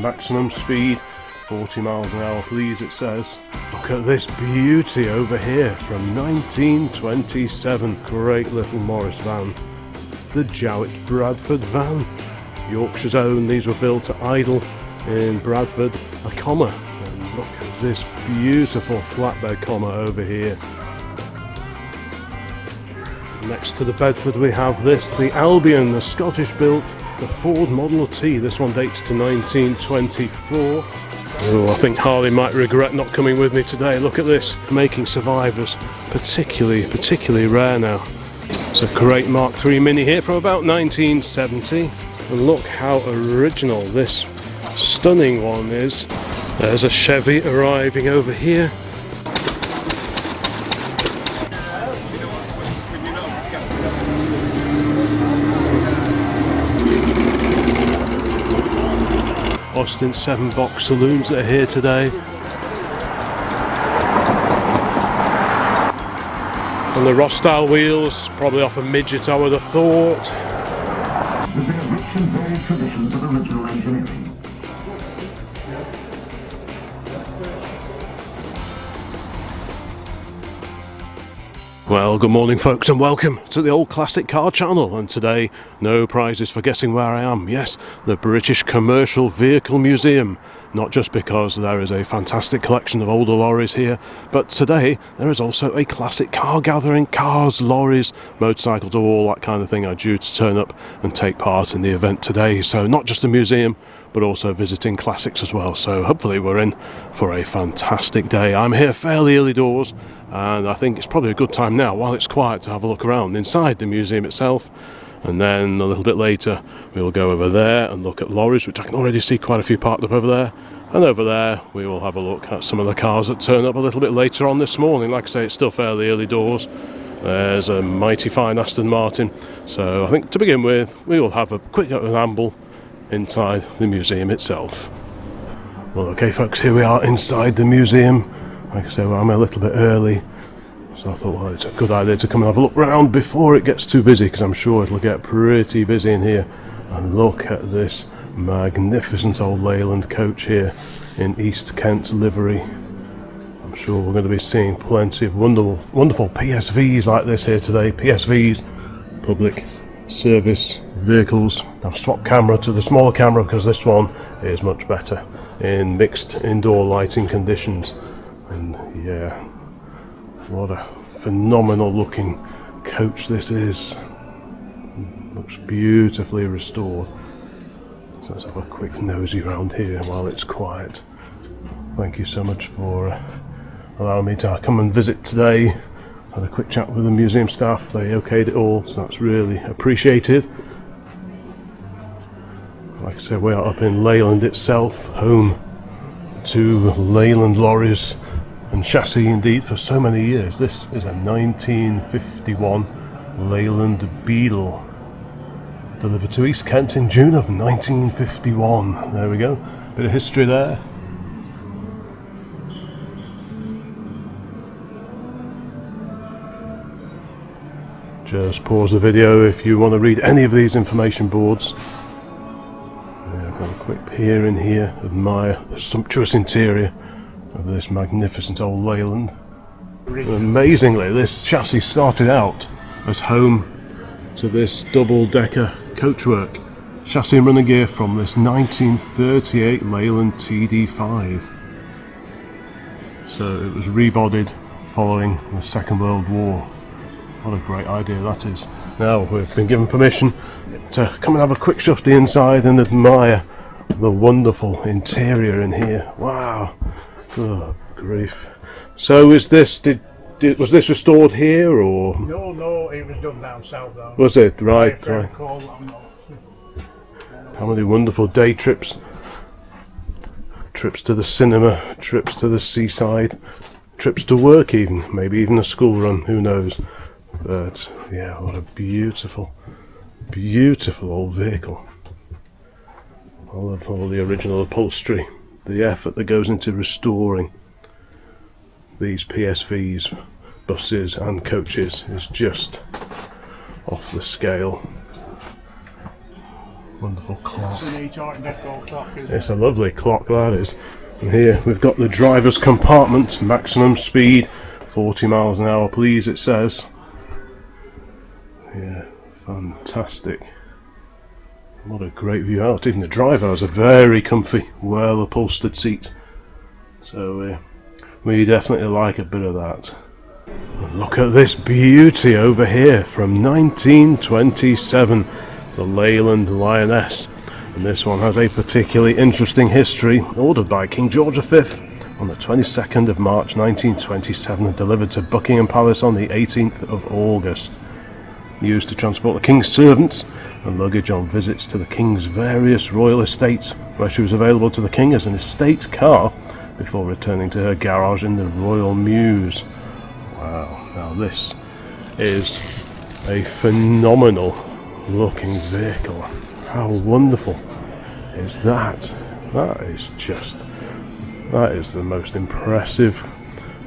maximum speed 40 miles an hour please, it says. Look at this beauty over here from 1927, great little Morris van, the Jowett Bradford van, Yorkshire's own. These were built at Idle in Bradford, a comma, and look at this beautiful flatbed comma over here. Next to the Bedford we have this, the Albion, the Scottish built, the Ford Model T. This one dates to 1924. Oh, I think Harley might regret not coming with me today. Look at this, making survivors particularly rare now. It's a great Mark III Mini here from about 1970. And look how original this stunning one is. There's a Chevy arriving over here. Austin 7-box saloons that are here today. And the Ross style wheels, probably off a midget I would have thought. They are rich and varied traditions of original engineering. Well, good morning folks and welcome to the Old Classic Car channel, and today no prizes for guessing where I am. Yes, the British Commercial Vehicle Museum. Not just because there is a fantastic collection of older lorries here, but today there is also a classic car gathering. Cars, lorries, motorcycles, all that kind of thing are due to turn up and take part in the event today. So not just a museum, but also visiting classics as well. So hopefully we're in for a fantastic day. I'm here fairly early doors, and I think it's probably a good time now, while it's quiet, to have a look around inside the museum itself. And then a little bit later we'll go over there and look at lorries, which I can already see quite a few parked up over there. And over there we will have a look at some of the cars that turn up a little bit later on this morning. Like I say, it's still fairly early doors. There's a mighty fine Aston Martin. So I think to begin with we will have a quick ramble inside the museum itself. Well, okay folks, here we are inside the museum. Like I say, well, I'm a little bit early, so I thought, well, it's a good idea to come and have a look round before it gets too busy, because I'm sure it'll get pretty busy in here. And look at this magnificent old Leyland coach here in East Kent livery. I'm sure we're going to be seeing plenty of wonderful PSVs like this here today. PSVs, public service vehicles. I've swapped camera to the smaller camera because this one is much better in mixed indoor lighting conditions. And yeah, what a phenomenal looking coach this is. Looks beautifully restored. So let's have a quick nosy round here while it's quiet. Thank you so much for allowing me to come and visit today. Had a quick chat with the museum staff, they okayed it all, so that's really appreciated. Like I said, we are up in Leyland itself, home to Leyland lorries and chassis indeed for so many years. This is a 1951 Leyland Beetle, delivered to East Kent in June of 1951. There we go, bit of history there. Just pause the video if you want to read any of these information boards. Yeah, I've got a quick peer in here, admire the sumptuous interior of this magnificent old Leyland. Amazingly, this chassis started out as home to this double-decker coachwork chassis and running gear from this 1938 Leyland TD5. So it was rebodied following the Second World War. What a great idea that is. Now we've been given permission to come and have a quick shufty inside and admire the wonderful interior in here. Wow, oh grief. So is this, was this restored here or? No, it was done down south though. Was it? Right, right. How many wonderful day trips. Trips to the cinema, trips to the seaside, trips to work even, maybe even a school run, who knows. But yeah, what a beautiful old vehicle. I love all the original upholstery, the effort that goes into restoring these PSVs, buses and coaches is just off the scale. Wonderful clock. It's a neat Art Deco clock, isn't It's a lovely clock, that is. And here we've got the driver's compartment, maximum speed 40 miles an hour, please, it says. Yeah, fantastic. What a great view out. Even the driver has a very comfy, well upholstered seat. So we definitely like a bit of that. Look at this beauty over here from 1927, the Leyland Lioness. And this one has a particularly interesting history. Ordered by King George V on the 22nd of March 1927 and delivered to Buckingham Palace on the 18th of August. Used to transport the King's servants and luggage on visits to the King's various royal estates, where she was available to the King as an estate car before returning to her garage in the Royal Mews. Wow, now this is a phenomenal looking vehicle. How wonderful is that? That is the most impressive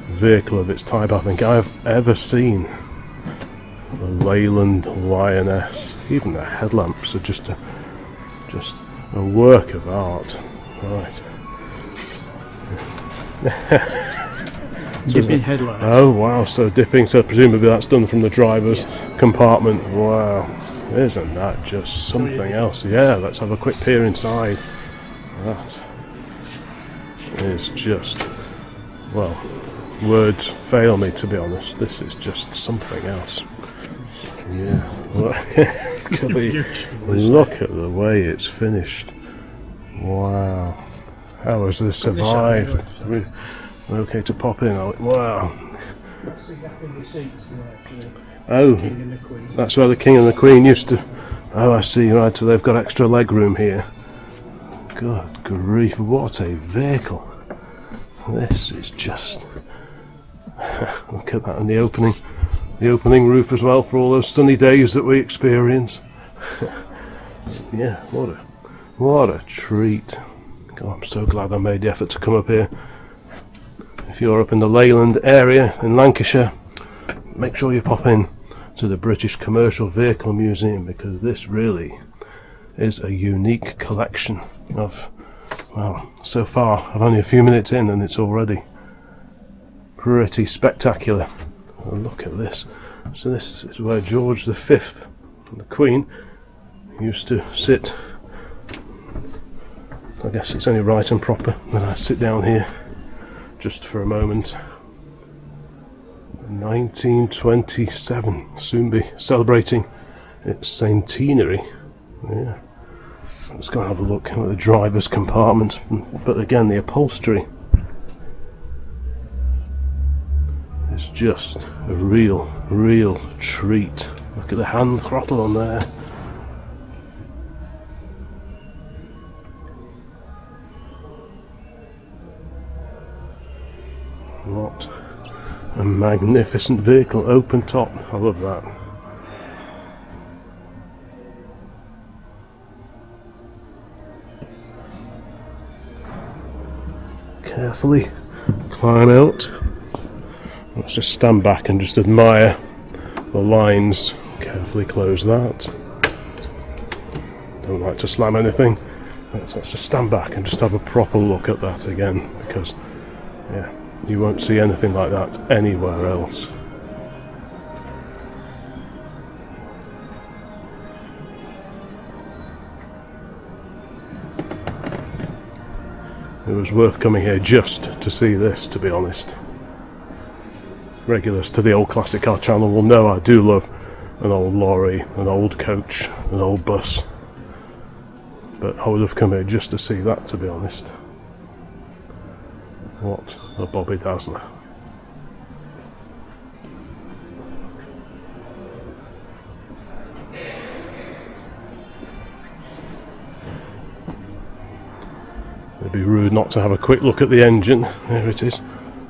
vehicle of its type I think I've ever seen. The Leyland Lioness. Even the headlamps are just a work of art. Right. Dipping headlights. Oh wow, so dipping, so presumably that's done from the driver's compartment. Wow, isn't that just something else? Yeah, let's have a quick peer inside. That is just, well, words fail me, to be honest. This is just something else. Yeah, look at the way it's finished. Wow, how has this survived? We're okay to pop in, are we? Wow. That's the gap in the seats there for the Oh, King and the Queen. that's where the King and the Queen used to. Oh, I see, right, so they've got extra leg room here. Good grief, what a vehicle. This is just. Look at that, and the opening roof as well for all those sunny days that we experience. Yeah, what a treat. God, I'm so glad I made the effort to come up here. If you're up in the Leyland area in Lancashire, make sure you pop in to the British Commercial Vehicle Museum, because this really is a unique collection of, well, so far I've only a few minutes in and it's already pretty spectacular. Oh, look at this. So this is where George V and the Queen used to sit. I guess it's only right and proper that I sit down here just for a moment. 1927, soon be celebrating its centenary. Yeah. Let's go and have a look at the driver's compartment. But again, the upholstery is just a real treat. Look at the hand throttle on there. What a magnificent vehicle, open top. I love that. Carefully climb out. Let's just stand back and just admire the lines. Carefully close that. Don't like to slam anything. Let's just stand back and just have a proper look at that again, because yeah, you won't see anything like that anywhere else. It was worth coming here just to see this, to be honest. Regulars to the Old Classic Car channel will know I do love an old lorry, an old coach, an old bus. But I would have come here just to see that, to be honest. What a Bobby Dazzler. It'd be rude not to have a quick look at the engine. There it is.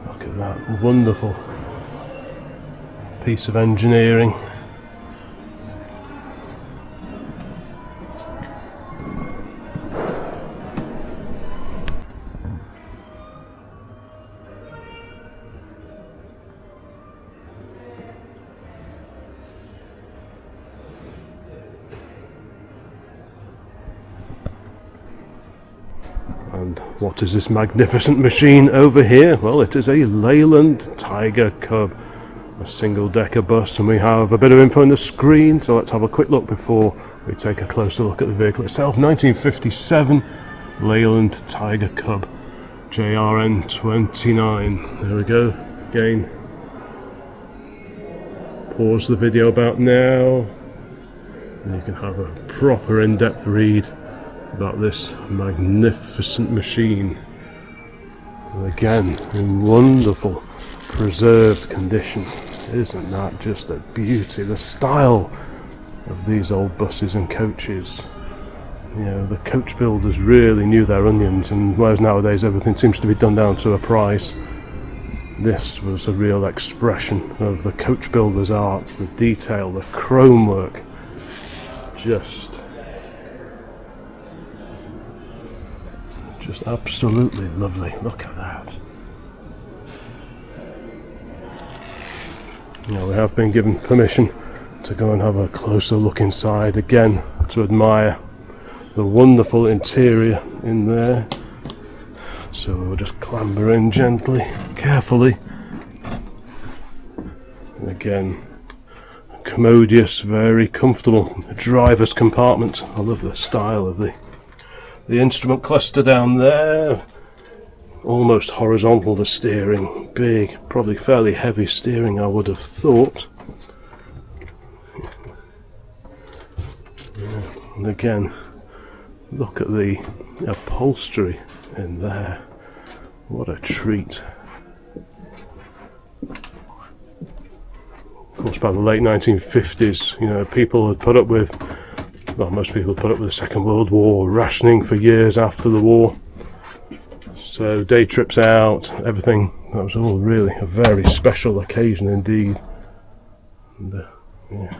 Look at that wonderful piece of engineering. What is this magnificent machine over here? Well, it is a Leyland Tiger Cub, a single-decker bus, and we have a bit of info on the screen, so let's have a quick look before we take a closer look at the vehicle itself. 1957 Leyland Tiger Cub, JRN 29. There we go. Again, pause the video about now, and you can have a proper in-depth read about this magnificent machine. And again, in wonderful preserved condition. Isn't that just a beauty? The style of these old buses and coaches. You know, the coach builders really knew their onions, and whereas nowadays everything seems to be done down to a price, this was a real expression of the coach builder's art, the detail, the chrome work. Just absolutely lovely. Look at that. Now, we have been given permission to go and have a closer look inside again to admire the wonderful interior in there. So we'll just clamber in gently, carefully. And again, commodious, very comfortable driver's compartment. I love the style of the instrument cluster down there. Almost horizontal, the steering, big, probably fairly heavy steering, I would have thought. Yeah. And again, look at the upholstery in there. What a treat. Of course, by the late 1950s, you know, people had put up with, well, most people had put up with the Second World War, rationing for years after the war. So day trips out, everything, that was all really a very special occasion indeed. And, yeah,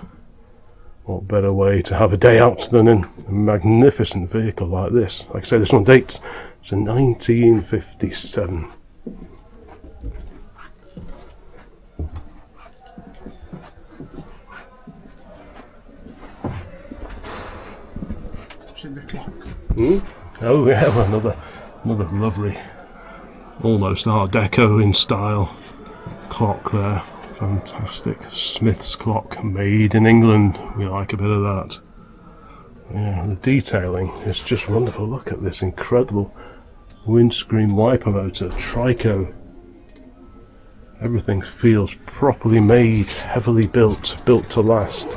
what better way to have a day out than in a magnificent vehicle like this. Like I say, this one dates to 1957. What's in the clock? Oh yeah, well, another lovely, almost Art Deco in style clock there. Fantastic Smith's clock, made in England. We like a bit of that. Yeah, the detailing is just wonderful. Look at this incredible windscreen wiper motor, Trico. Everything feels properly made, heavily built to last.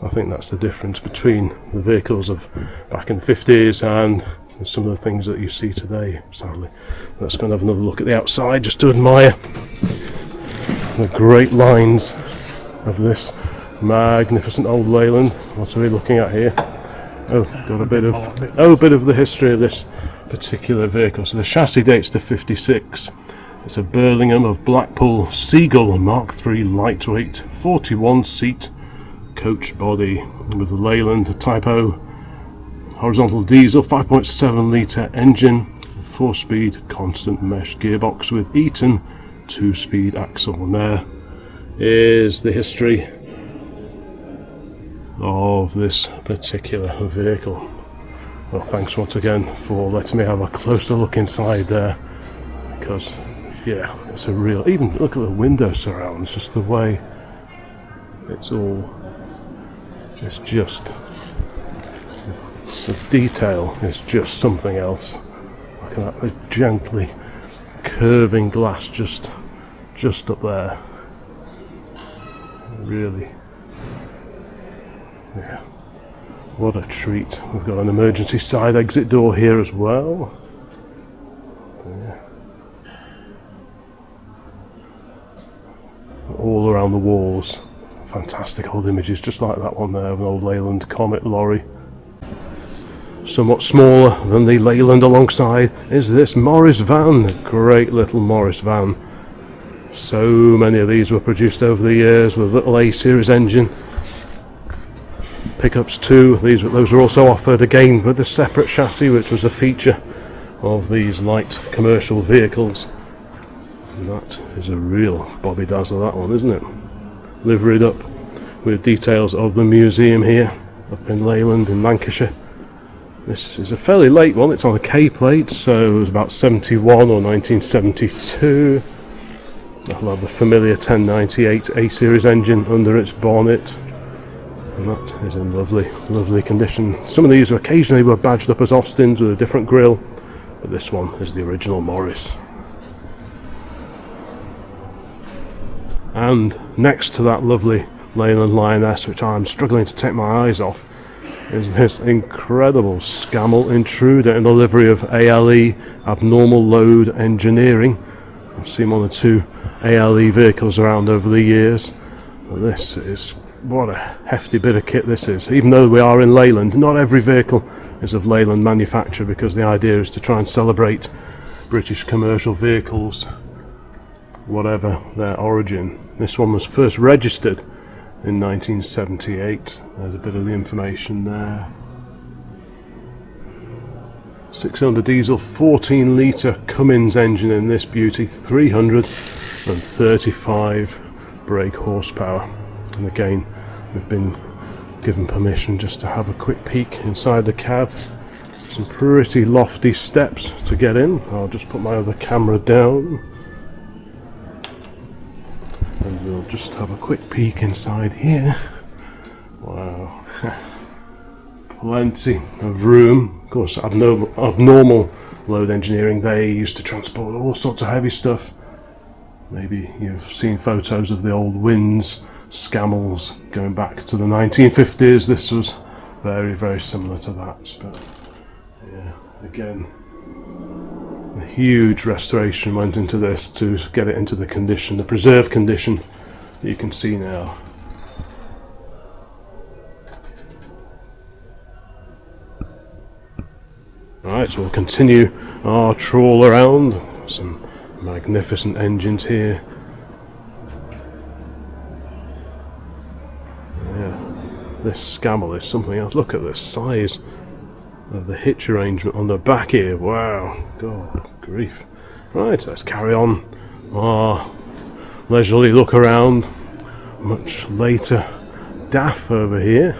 I think that's the difference between the vehicles of back in the 50s and some of the things that you see today, sadly. Let's go and have another look at the outside just to admire the great lines of this magnificent old Leyland. What are we looking at here? Oh, got a bit of the history of this particular vehicle. So the chassis dates to 56. It's a Birmingham of Blackpool Seagull Mark III lightweight 41-seat coach body with a Leyland Type O horizontal diesel 5.7 litre engine, 4-speed constant mesh gearbox with Eaton 2-speed axle. And there is the history of this particular vehicle. Well, thanks once again for letting me have a closer look inside there, because yeah, it's a real, even look at the window surrounds, just the way it's all, it's just, the detail is just something else. Look at that, the gently curving glass just up there. Really, yeah, what a treat. We've got an emergency side exit door here as well. Yeah. All around the walls, fantastic old images, just like that one there of an old Leyland Comet lorry. Somewhat smaller than the Leyland alongside is this Morris van, great little Morris van. So many of these were produced over the years with little A series engine. Pickups too, those were also offered again with a separate chassis, which was a feature of these light commercial vehicles. And that is a real Bobby Dazzler, that one, isn't it? Liveried up with details of the museum here up in Leyland in Lancashire. This is a fairly late one, it's on a K plate, so it was about 71 or 1972. That'll have the familiar 1098 A-series engine under its bonnet, and that is in lovely condition. Some of these occasionally were badged up as Austins with a different grille, but this one is the original Morris. And next to that lovely Leyland Lioness, which I'm struggling to take my eyes off, is this incredible Scammell intruder in the livery of ALE, Abnormal Load Engineering. I've seen one or two ALE vehicles around over the years. And this is, what a hefty bit of kit this is. Even though we are in Leyland, not every vehicle is of Leyland manufacture, because the idea is to try and celebrate British commercial vehicles, whatever their origin. This one was first registered in 1978. There's a bit of the information there. 6-cylinder diesel, 14 litre Cummins engine in this beauty, 335 brake horsepower. And again, we've been given permission just to have a quick peek inside the cab. Some pretty lofty steps to get in. I'll just put my other camera down, and we'll just have a quick peek inside here. Wow. Plenty of room. Of course, Abnormal Load Engineering, they used to transport all sorts of heavy stuff. Maybe you've seen photos of the old Winds, Scammells going back to the 1950s. This was very similar to that. But yeah, again, a huge restoration went into this to get it into the condition, the preserved condition that you can see now. Right, so we'll continue our trawl around. Some magnificent engines here. Yeah, this Scammell is something else. Look at the size of the hitch arrangement on the back here. Wow, God grief. Right, let's carry on our leisurely look around. Much later DAF over here.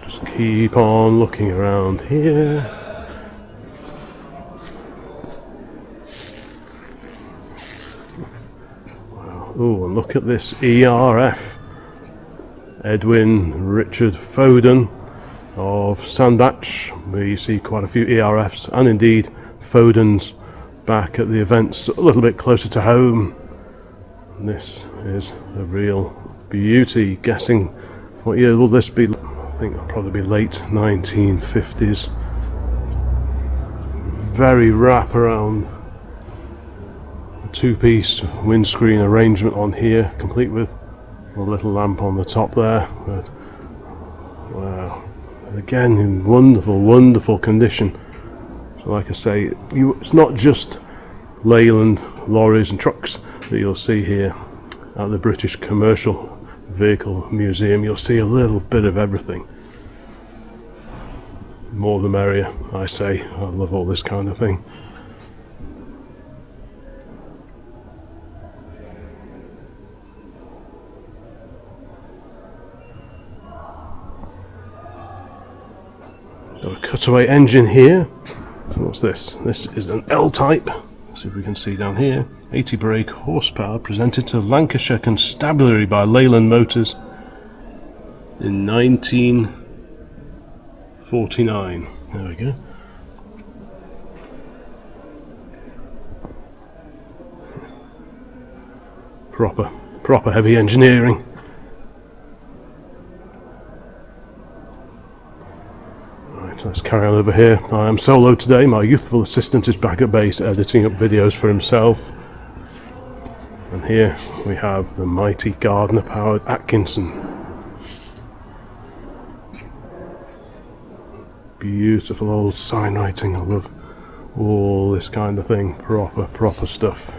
Just keep on looking around here. Wow. Oh, and look at this ERF. Edwin Richard Foden of Sandbach, where you see quite a few ERFs, and indeed Fodens back at the events a little bit closer to home. And this is a real beauty. Guessing what year will this be? I think it'll probably be late 1950s. Very wrap around two-piece windscreen arrangement on here, complete with a little lamp on the top there. But wow, again in wonderful condition. So like I say, it's not just Leyland lorries and trucks that you'll see here at the British Commercial Vehicle Museum. You'll see a little bit of everything. More the merrier, I say. I love all this kind of thing. Got a cutaway engine here. So what's this? This is an L-type. See if we can see down here. 80 brake horsepower, presented to Lancashire Constabulary by Leyland Motors in 1949. There we go. Proper heavy engineering. Let's carry on over here. I am solo today. My youthful assistant is back at base editing up videos for himself. And here we have the mighty Gardner powered Atkinson. Beautiful old sign writing. I love all this kind of thing. Proper stuff.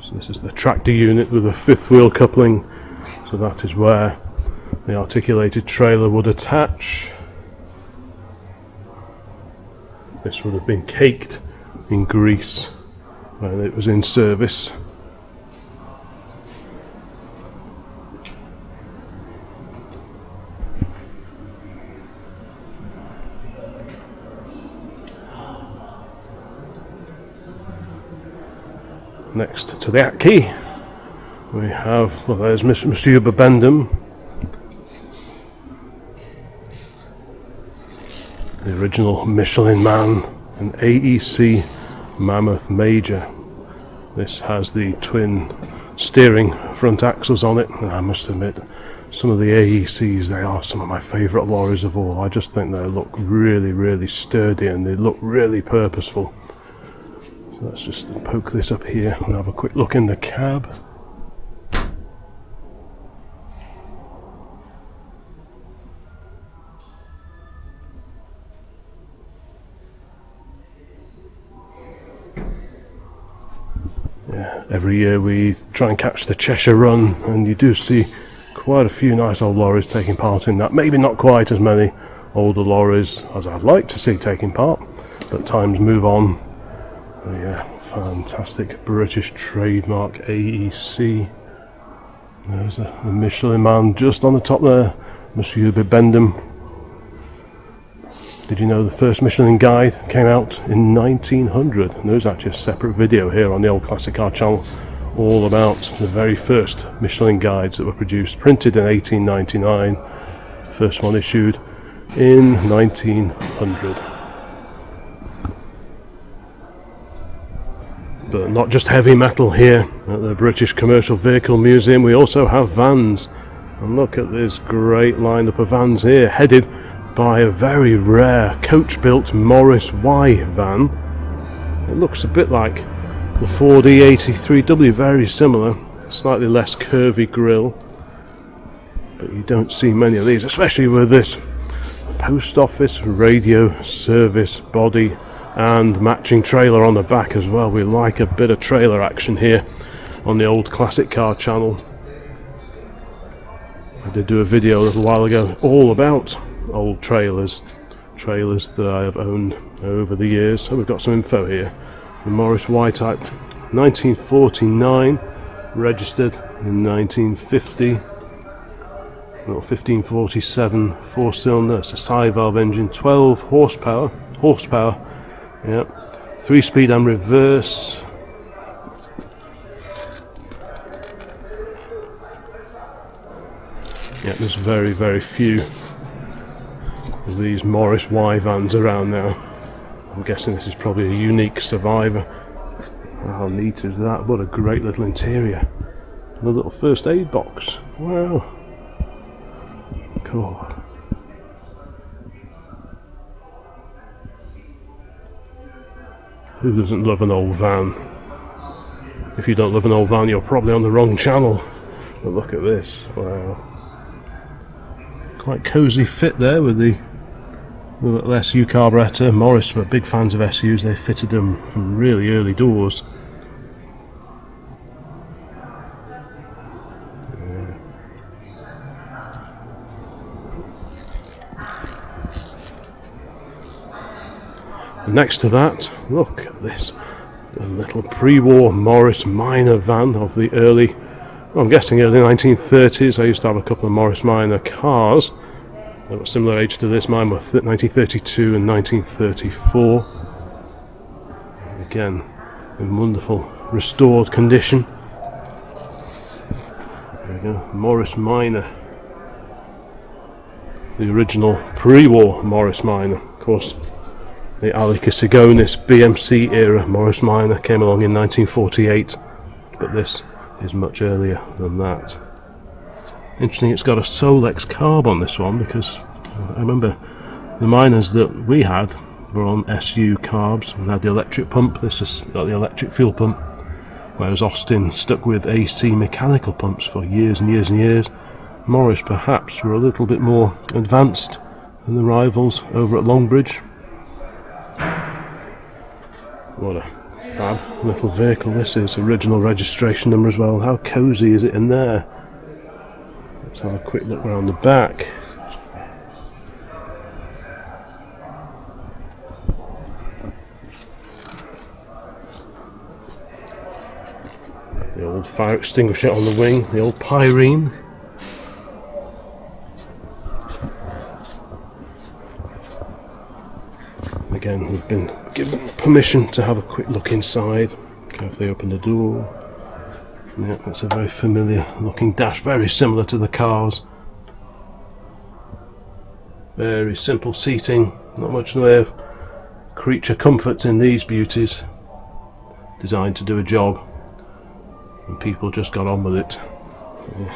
So this is the tractor unit with a fifth wheel coupling, so that is where the articulated trailer would attach. This would have been caked in grease when it was in service. Next to the Aki, we have, well, there's Monsieur Bibendum, the original Michelin Man, an AEC Mammoth Major. This has the twin steering front axles on it, and I must admit, some of the AECs, they are some of my favourite lorries of all. I just think they look really, really sturdy and they look really purposeful. So let's just poke this up here and have a quick look in the cab. Yeah, every year we try and catch the Cheshire Run, and you do see quite a few nice old lorries taking part in that. Maybe not quite as many older lorries as I'd like to see taking part, but times move on. Oh yeah, fantastic British trademark AEC. There's a Michelin Man just on the top there, Monsieur Bibendum. Did you know the first Michelin guide came out in 1900? And there's actually a separate video here on the Old Classic Car channel all about the very first Michelin guides that were produced, printed in 1899, first one issued in 1900. But not just heavy metal here at the British Commercial Vehicle Museum, we also have vans. And look at this great lineup of vans here, headed by a very rare coach-built Morris Y van. It looks a bit like the Ford E83W, very similar, slightly less curvy grille, but you don't see many of these, especially with this post office radio service body and matching trailer on the back as well. We like a bit of trailer action here on the Old Classic Car channel. I did do a video a little while ago all about old trailers that I have owned over the years. So we've got some info here. The Morris Y-Type, 1949, registered in 1950. Well, 1547 4-cylinder. It's a side valve engine, 12 horsepower. Yeah, 3-speed and reverse. Yeah, there's very, very few of these Morris Y vans around now. I'm guessing this is probably a unique survivor. How neat is that? What a great little interior. And a little first aid box. Wow. Cool. Who doesn't love an old van? If you don't love an old van, you're probably on the wrong channel. But look at this. Wow. Quite cosy fit there with the little SU carburettor. Morris were big fans of SUs. They fitted them from really early doors. Next to that, look at this, a little pre-war Morris Minor van of the early, well, I'm guessing early 1930s. I used to have a couple of Morris Minor cars that were similar age to this. Mine were 1932 and 1934. Again, in wonderful restored condition. There we go, Morris Minor, the original pre-war Morris Minor. Of course, the Alica-Sigonis BMC era Morris Minor came along in 1948, but this is much earlier than that. Interesting, it's got a Solex carb on this one, because I remember the Minors that we had were on SU carbs and had the electric pump. This has got the electric fuel pump, whereas Austin stuck with AC mechanical pumps for years and years and years. Morris perhaps were a little bit more advanced than the rivals over at Longbridge. What a fab little vehicle this is. Original registration number as well. How cosy is it in there? Let's have a quick look around the back. Old fire extinguisher on the wing, the old pyrene. Again, we've been given permission to have a quick look inside. Carefully open the door. Yeah, that's a very familiar looking dash, very similar to the cars. Very simple seating, not much in the way of creature comforts in these beauties. Designed to do a job, and people just got on with it. Yeah.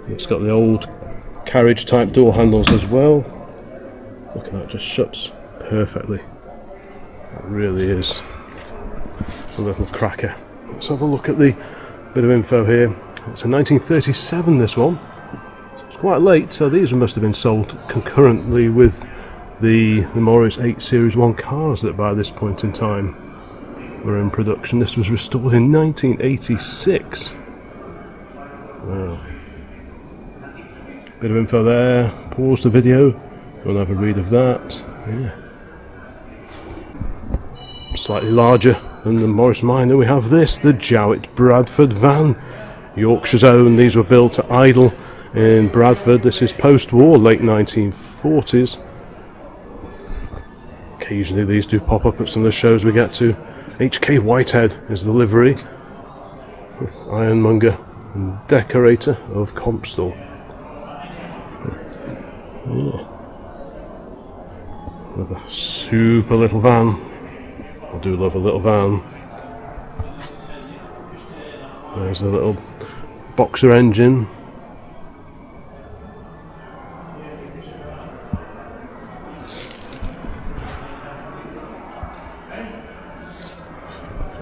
It's got the old carriage type door handles as well. Look at that, just shuts perfectly. It really is a little cracker. Let's have a look at the bit of info here. It's a 1937, this one. So it's quite late, so these must have been sold concurrently with the Morris 8 Series 1 cars that by this point in time were in production. This was restored in 1986. Wow. Bit of info there. Pause the video. We'll have a read of that. Yeah. Slightly larger than the Morris Minor. We have this, the Jowett Bradford van. Yorkshire's own. These were built at Idle in Bradford. This is post-war, late 1940s. Occasionally these do pop up at some of the shows we get to. H.K. Whitehead is the livery. Ironmonger and decorator of Compstall. Yeah. Another super little van. I do love a little van. There's the little boxer engine.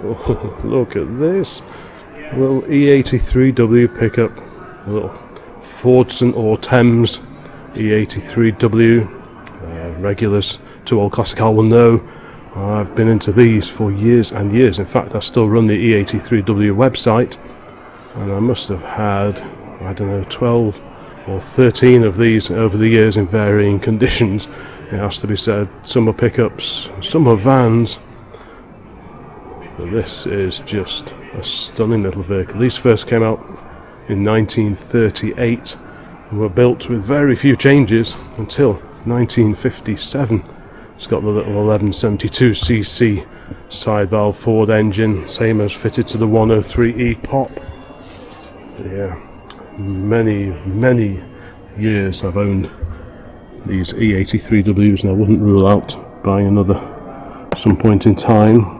Oh, look at this little E83W pickup, a little Fordson or Thames E83W. Regulars to Old Classic Car will know I've been into these for years and years. In fact, I still run the E83W website, and I must have had, I don't know, 12 or 13 of these over the years in varying conditions. It has to be said, some are pickups, some are vans. But this is just a stunning little vehicle. These first came out in 1938 and were built with very few changes until 1957. It's got the little 1172cc side valve Ford engine, same as fitted to the 103E pop. Yeah, many years I've owned these E83Ws, and I wouldn't rule out buying another at some point in time.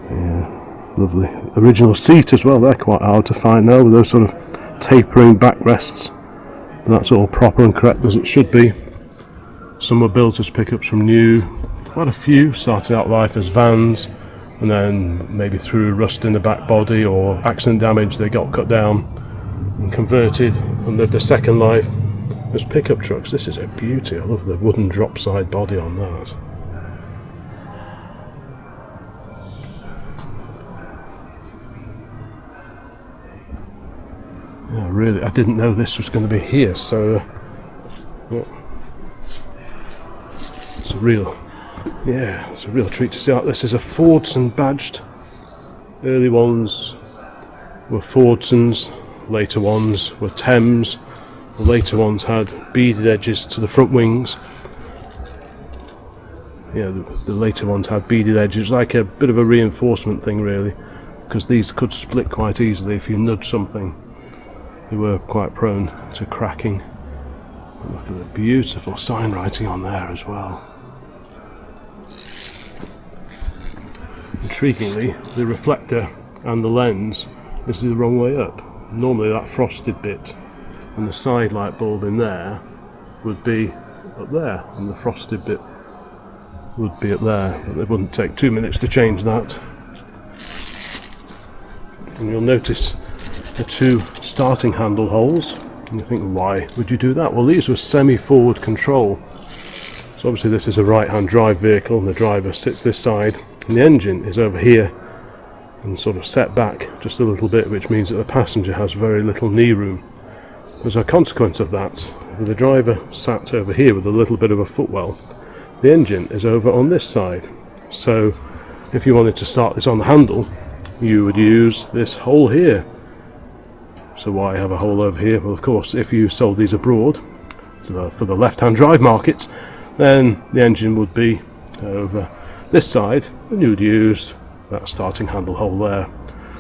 Yeah, lovely. Original seat as well, they're quite hard to find now with those sort of tapering backrests. But that's all proper and correct as it should be. Some were built as pickups from new. Quite a few started out life as vans, and then maybe through rust in the back body or accident damage they got cut down and converted and lived a second life as pickup trucks. This is a beauty. I love the wooden drop side body on that. Yeah, really, I didn't know this was going to be here, so yeah. It's a real treat to see that. This is a Fordson badged. Early ones were Fordsons, later ones were Thames. The later ones had beaded edges to the front wings. Yeah, the later ones had beaded edges, like a bit of a reinforcement thing really, because these could split quite easily if you nudge something. They were quite prone to cracking. Look at the beautiful sign writing on there as well. Intriguingly, the reflector and the lens is the wrong way up. Normally that frosted bit and the side light bulb in there would be up there, and the frosted bit would be up there, but it wouldn't take 2 minutes to change that. And you'll notice the two starting handle holes, and you think, why would you do that? Well, these were semi-forward control. So obviously this is a right-hand drive vehicle, and the driver sits this side, and the engine is over here and sort of set back just a little bit, which means that the passenger has very little knee room. As a consequence of that, with the driver sat over here with a little bit of a footwell, the engine is over on this side. So if you wanted to start this on the handle, you would use this hole here. So why have a hole over here? Well, of course, if you sold these abroad for the left-hand drive markets, then the engine would be over this side, and you would use that starting handle hole there.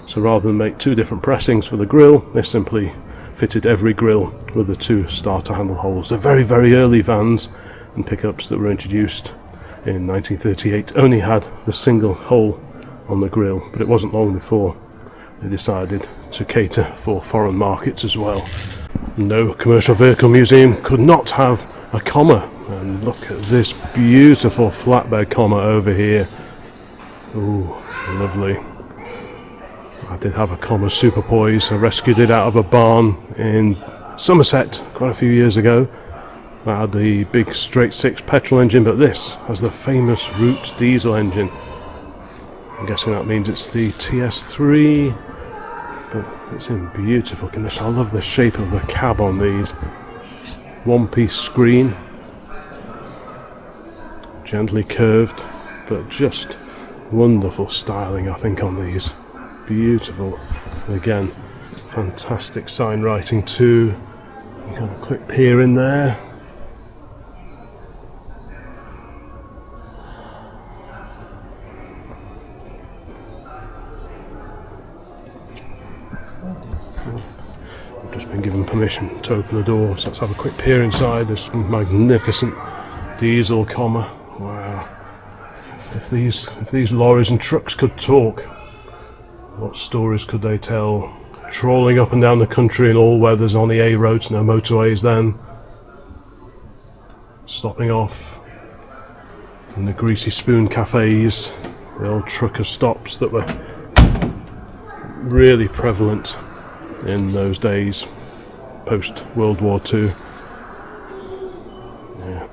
So rather than make two different pressings for the grille, they simply fitted every grille with the two starter handle holes. The very, very early vans and pickups that were introduced in 1938 only had the single hole on the grille, but it wasn't long before they decided to cater for foreign markets as well. No commercial vehicle museum could not have a comma, and look at this beautiful flatbed comma over here. Ooh, lovely. I did have a comma superpoise. I rescued it out of a barn in Somerset quite a few years ago. That had the big straight six petrol engine, but this has the famous Roots diesel engine. I'm guessing that means it's the TS3, but it's in beautiful condition. I love the shape of the cab on these. One-piece screen, gently curved, but just wonderful styling, I think, on these. Beautiful. Again, fantastic sign writing too. You got a quick peer in there. I've just been given permission to open the door, so let's have a quick peer inside this magnificent diesel comma. Wow. If these lorries and trucks could talk, what stories could they tell? Trawling up and down the country in all weathers on the A roads, no motorways then. Stopping off in the greasy spoon cafes, the old trucker stops that were really prevalent in those days, post World War II. Yeah.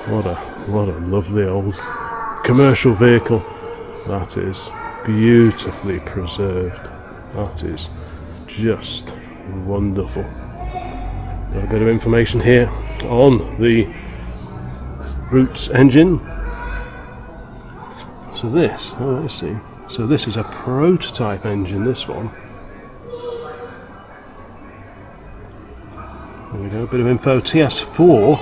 What a lovely old commercial vehicle that is. Beautifully preserved. That is just wonderful. Got a bit of information here on the Roots engine. So this, let's see. So this is a prototype engine, this one. There we go, a bit of info. TS4,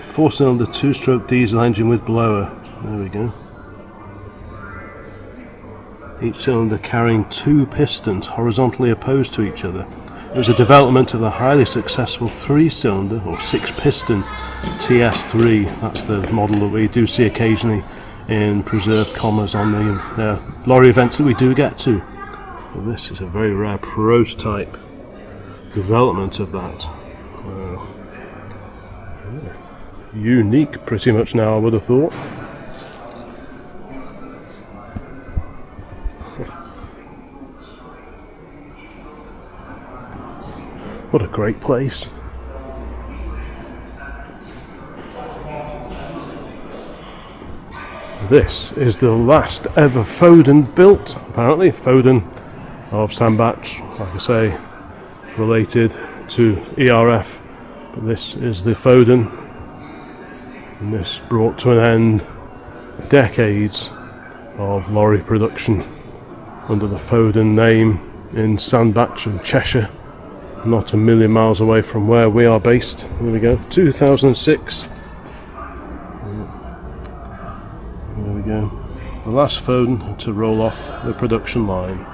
4-cylinder 2-stroke diesel engine with blower. There we go. Each cylinder carrying two pistons horizontally opposed to each other. It was a development of the highly successful 3-cylinder or 6-piston TS3. That's the model that we do see occasionally in preserved commas on the lorry events that we do get to. Well, this is a very rare prototype development of that. Unique pretty much now, I would have thought. What a great place. This is the last ever Foden built, apparently. Foden of Sandbach, like I say, related to ERF. But this is the Foden. And this brought to an end decades of lorry production under the Foden name in Sandbach and Cheshire. Not a million miles away from where we are based. There we go, 2006. There we go. The last Foden to roll off the production line.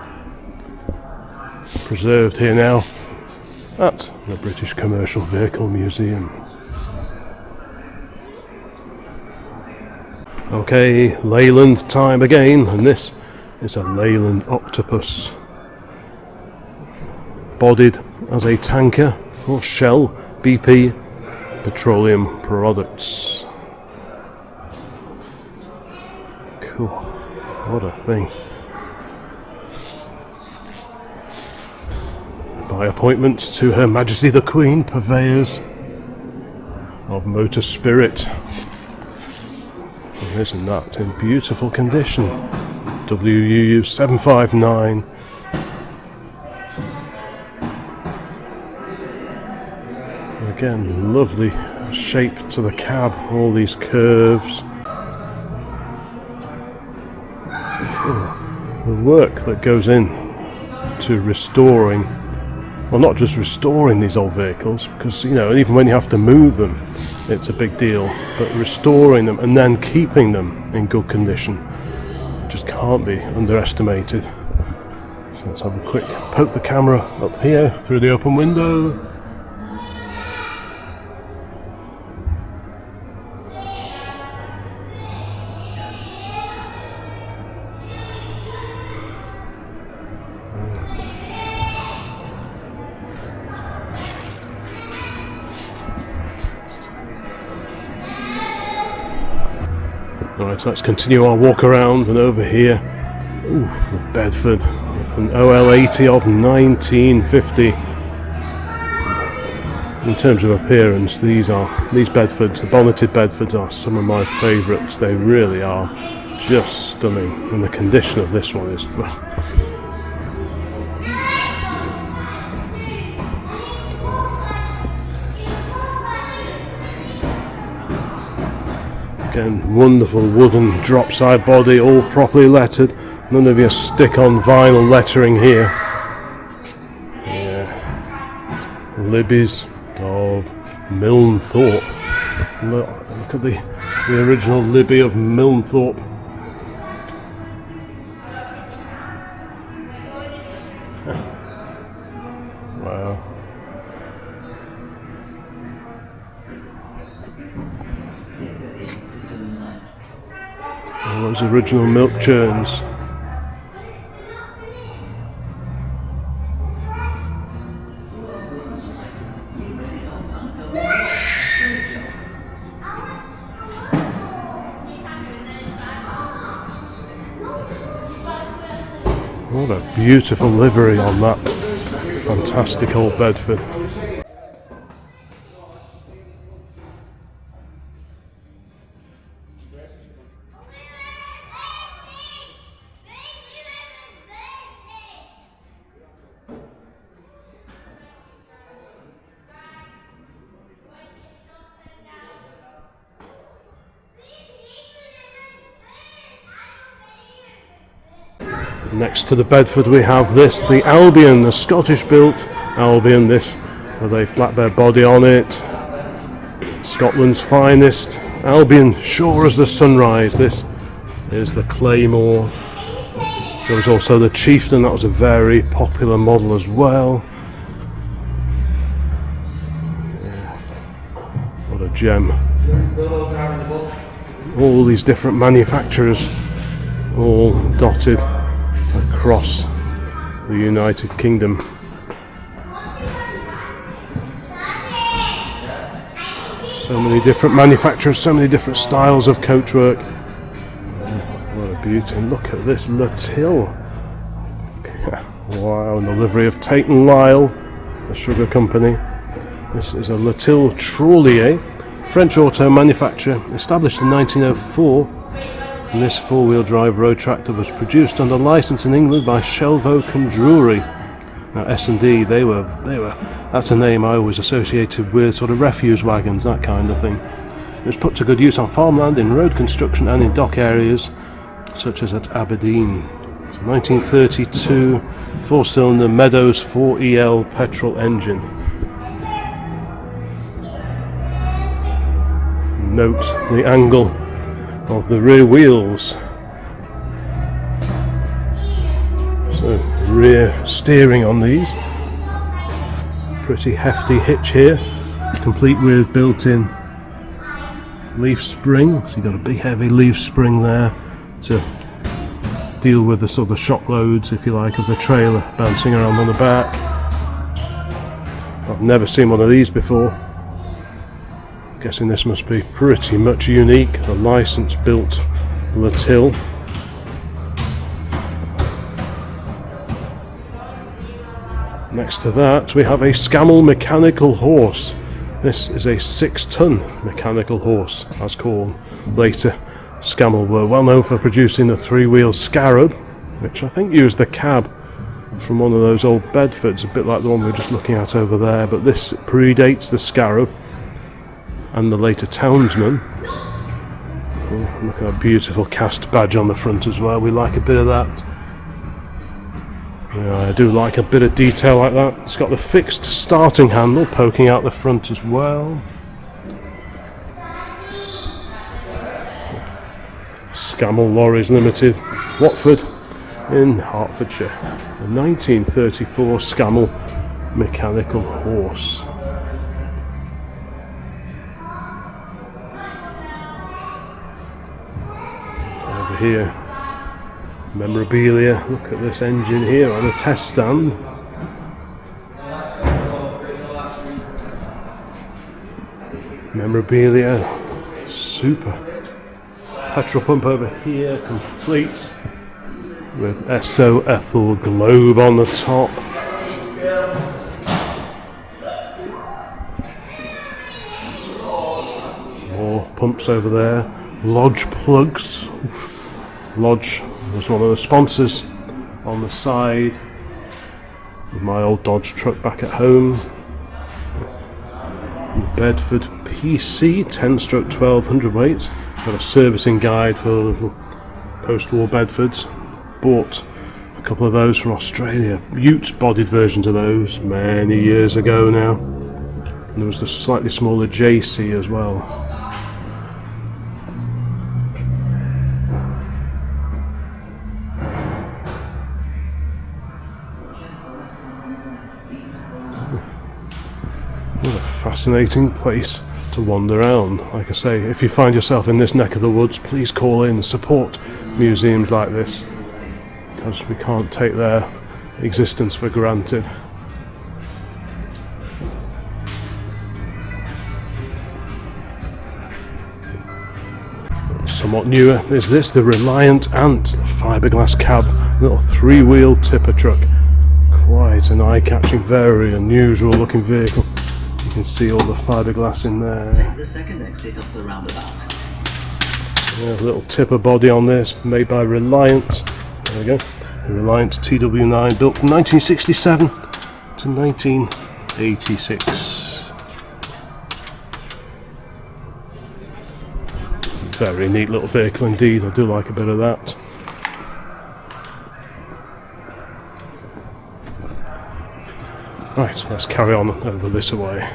Preserved here now at the British Commercial Vehicle Museum. Okay, Leyland time again, and this is a Leyland Octopus. Bodied as a tanker for Shell, BP, petroleum products. Cool, what a thing. By appointment to Her Majesty the Queen, purveyors of motor spirit. And isn't that in beautiful condition? WUU 759. Again, lovely shape to the cab, all these curves. the work that goes in to restoring, well, not just restoring these old vehicles, because you know, even when you have to move them it's a big deal, but restoring them and then keeping them in good condition just can't be underestimated. So let's have a quick poke the camera up here through the open window. Alright, so let's continue our walk around, and over here, ooh, the Bedford, an OL80 of 1950. In terms of appearance, these Bedfords, the bonneted Bedfords, are some of my favourites. They really are just stunning, and the condition of this one is, well, again, wonderful wooden drop side body, all properly lettered. None of your stick on vinyl lettering here. Yeah. Libbies of Milnthorpe. Look at the original Libby of Milnthorpe. Wow. Those original milk churns. What a beautiful livery on that fantastic old Bedford. Next to the Bedford we have the Albion, the Scottish built Albion, this with a flatbed body on it. Scotland's finest Albion, sure as the sunrise. This is the Claymore. There was also the Chieftain, that was a very popular model as well. Yeah. What a gem. All these different manufacturers, all dotted across the United Kingdom. So many different manufacturers, so many different styles of coachwork. What a beauty. And look at this Latil. Wow, and the livery of Tate and Lyle, the sugar company. This is a Latil Trollier, French auto manufacturer, established in 1904. And this four-wheel drive road tractor was produced under license in England by Shelvoke and Drury. Now S&D, they were that's a name I always associated with sort of refuse wagons, that kind of thing. It was put to good use on farmland, in road construction and in dock areas such as at Aberdeen. So 1932, four-cylinder Meadows 4EL petrol engine. Note the angle of the rear wheels. So rear steering on these. Pretty hefty hitch here, complete with built-in leaf spring. So you've got a big heavy leaf spring there to deal with the sort of shock loads, if you like, of the trailer bouncing around on the back. I've never seen one of these before. Guessing this must be pretty much unique, a license built Latil. Next to that we have a Scammell mechanical horse. This is a 6-ton mechanical horse, as called. Later Scammell were well known for producing the three-wheel Scarab, which I think used the cab from one of those old Bedfords, a bit like the one we were just looking at over there, but this predates the Scarab and the later Townsman. Oh, look at that beautiful cast badge on the front as well, we like a bit of that. Yeah, I do like a bit of detail like that. It's got the fixed starting handle poking out the front as well. Scammell Lorries Limited, Watford in Hertfordshire. A 1934 Scammell mechanical horse. Over here, memorabilia. Look at this engine here on a test stand. Memorabilia, super. Petrol pump over here, complete with SO Ethel globe on the top. More pumps over there. Lodge plugs. Lodge was one of the sponsors on the side of my old Dodge truck back at home. Bedford PC 10/12 hundredweight. Got a servicing guide for the little post-war Bedfords. Bought a couple of those from Australia. Ute bodied versions of those many years ago now. And there was the slightly smaller JC as well. What a fascinating place to wander around. Like I say, if you find yourself in this neck of the woods, please call in, support museums like this, because we can't take their existence for granted. Somewhat newer is this, the Reliant Ant, the fiberglass cab, little three-wheel tipper truck. Quite an eye-catching, very unusual looking vehicle. You can see all the fiberglass in there. Take the second exit off the roundabout. There's a little tipper body on this, made by Reliant. There we go. The Reliant TW9, built from 1967 to 1986. Very neat little vehicle indeed. I do like a bit of that. Right, let's carry on over this way.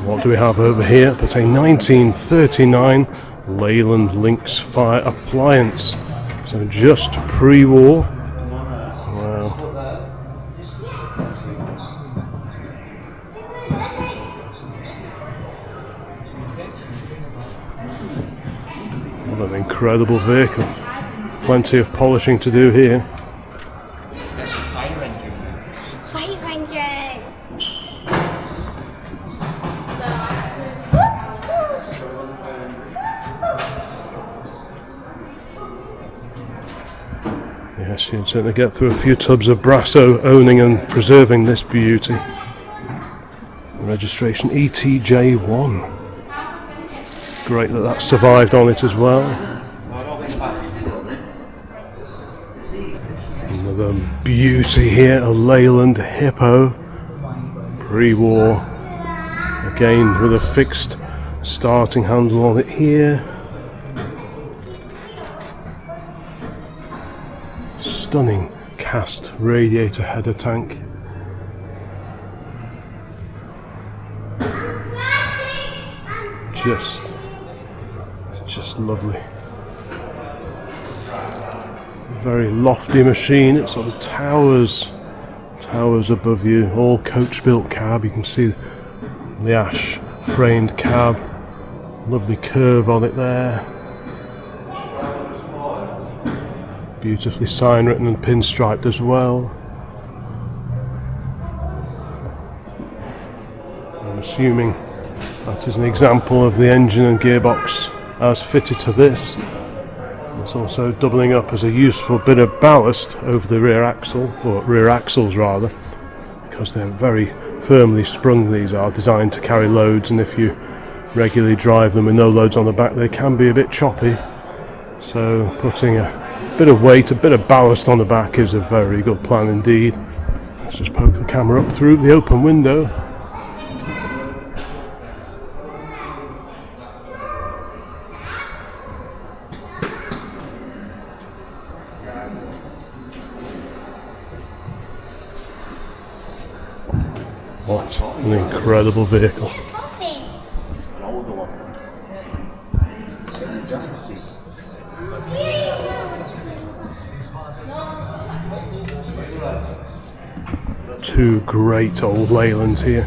What do we have over here? But a 1939 Leyland Lynx fire appliance. So just pre-war. Wow. What an incredible vehicle. Plenty of polishing to do here. That's a fire engine. Fire engine! Yes, you'd certainly get through a few tubs of Brasso owning and preserving this beauty. Registration ETJ1. Great that that survived on it as well. Another beauty here, a Leyland Hippo. Pre-war. Again with a fixed starting handle on it here. Stunning cast radiator header tank. Just lovely. Very lofty machine. It sort of towers above you. All coach built cab. You can see the ash framed cab. Lovely curve on it there. Beautifully sign written and pinstriped as well. I'm assuming that is an example of the engine and gearbox as fitted to this. It's also doubling up as a useful bit of ballast over the rear axle, or rear axles rather, because they're very firmly sprung. These are designed to carry loads, and if you regularly drive them with no loads on the back, they can be a bit choppy. So putting a bit of weight, a bit of ballast on the back is a very good plan indeed. Let's just poke the camera up through the open window. What an incredible vehicle. Two great old Leylands here.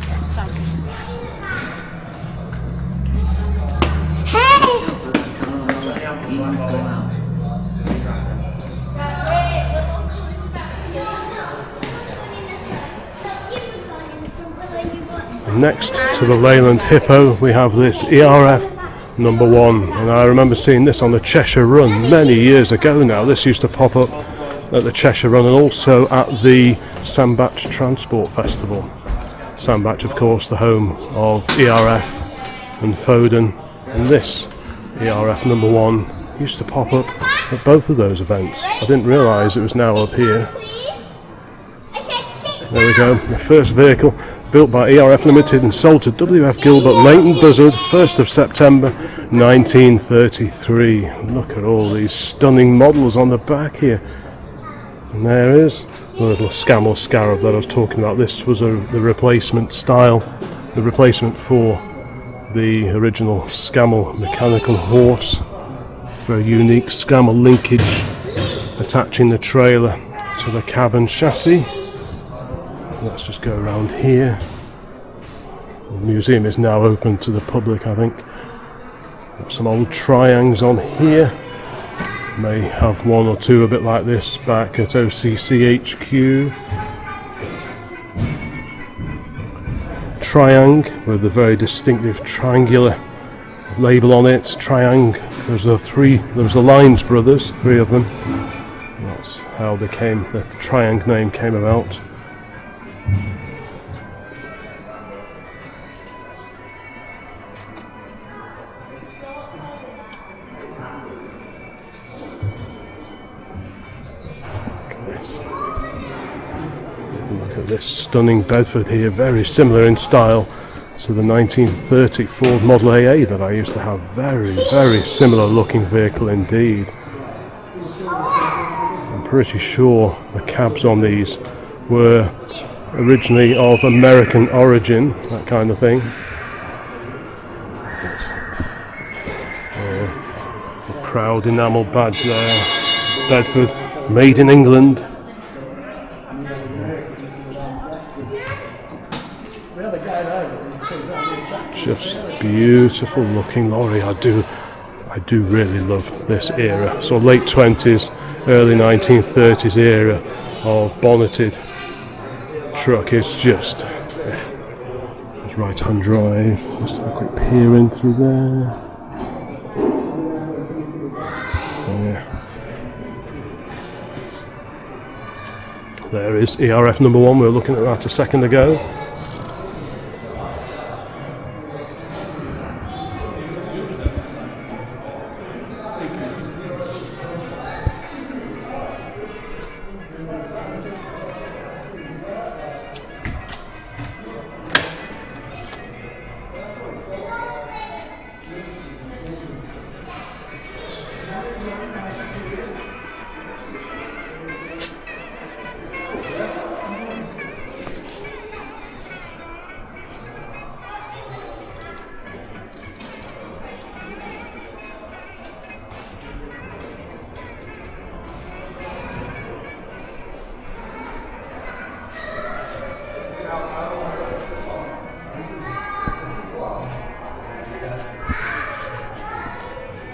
And next to the Leyland Hippo we have this ERF #1, and I remember seeing this on the Cheshire Run many years ago now. This used to pop up at the Cheshire Run and also at the Sandbach Transport Festival. Sandbach, of course, the home of ERF and Foden, and this ERF #1 used to pop up at both of those events. I didn't realise it was now up here. There we go, the first vehicle built by ERF Limited and sold to WF Gilbert Leighton Buzzard, 1st of September 1933. Look at all these stunning models on the back here. And there is the little Scamel Scarab that I was talking about. This was the replacement style, the replacement for the original Scamel mechanical horse. Very unique Scamel linkage attaching the trailer to the cab and chassis. Let's just go around here. The museum is now open to the public, I think. Got some old Triangs on here. May have one or two a bit like this back at OCC HQ. Triang with a very distinctive triangular label on it. Triang. There was the Lines brothers, 3 of them. That's how the Triang name came about. Look at this stunning Bedford here, very similar in style to the 1930 Ford Model AA that I used to have. Very, very similar looking vehicle indeed. I'm pretty sure the cabs on these were originally of American origin, that kind of thing. A proud enamel badge there, Bedford, made in England. Just beautiful looking lorry. I do really love this era. So late 20s, early 1930s era of bonneted truck is just right hand drive. Just have a quick peer in through there. There is ERF #1, we were looking at that a second ago.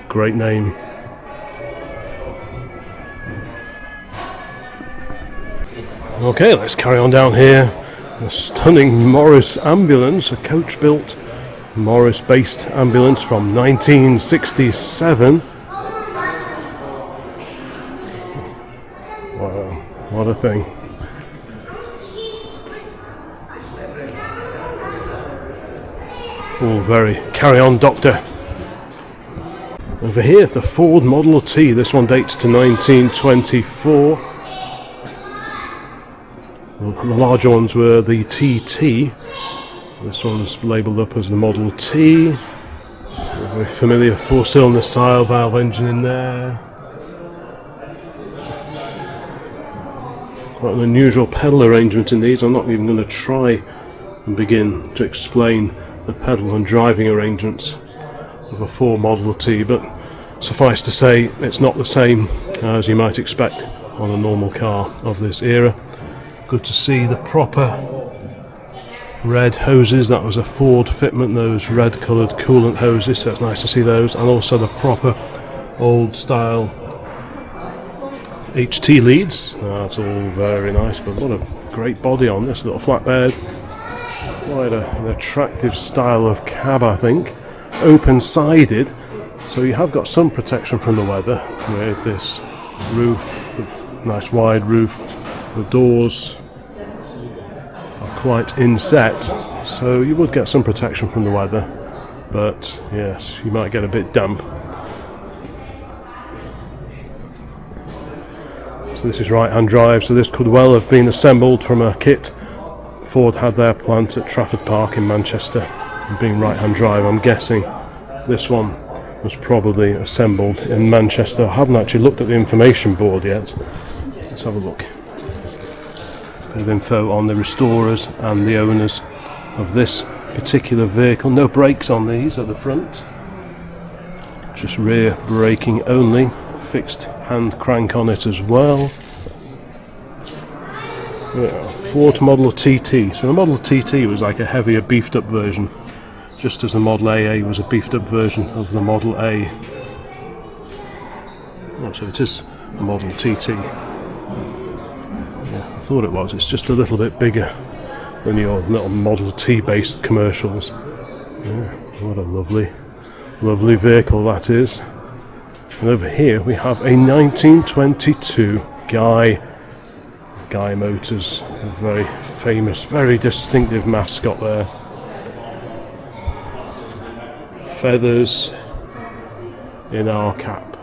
Great name. Okay, let's carry on down here. A stunning Morris ambulance, a coach-built Morris-based ambulance from 1967. Wow, what a thing. All very carry on, Doctor. Over here, the Ford Model T. This one dates to 1924. The larger ones were the TT. This one's labelled up as the Model T. A very familiar 4-cylinder style valve engine in there. Quite an unusual pedal arrangement in these. I'm not even going to try and begin to explain the pedal and driving arrangements of a Ford Model T, but suffice to say it's not the same as you might expect on a normal car of this era. Good to see the proper red hoses. That was a Ford fitment, those red coloured coolant hoses, so it's nice to see those, and also the proper old style HT leads. That's all very nice, but what a great body on this little flatbed. Quite an attractive style of cab, I think. Open sided, so you have got some protection from the weather with this roof, the nice wide roof. The doors are quite inset, so you would get some protection from the weather, but yes, you might get a bit damp. So this is right hand drive, so this could well have been assembled from a kit Ford had their plant at Trafford Park in Manchester. And being right hand drive, I'm guessing this one was probably assembled in Manchester. I haven't actually looked at the information board yet. Let's have a look. Bit of info on the restorers and the owners of this particular vehicle. No brakes on these at the front, just rear braking only. Fixed hand crank on it as well. Yeah, Ford Model TT. So the Model TT was like a heavier, beefed up version, just as the Model AA was a beefed up version of the Model A. Oh, so it is a Model TT. Yeah, I thought it was. It's just a little bit bigger than your little Model T based commercials. Yeah, what a lovely, lovely vehicle that is. And over here we have a 1922 Guy Motors, a very famous, very distinctive mascot there. Feathers in our cap.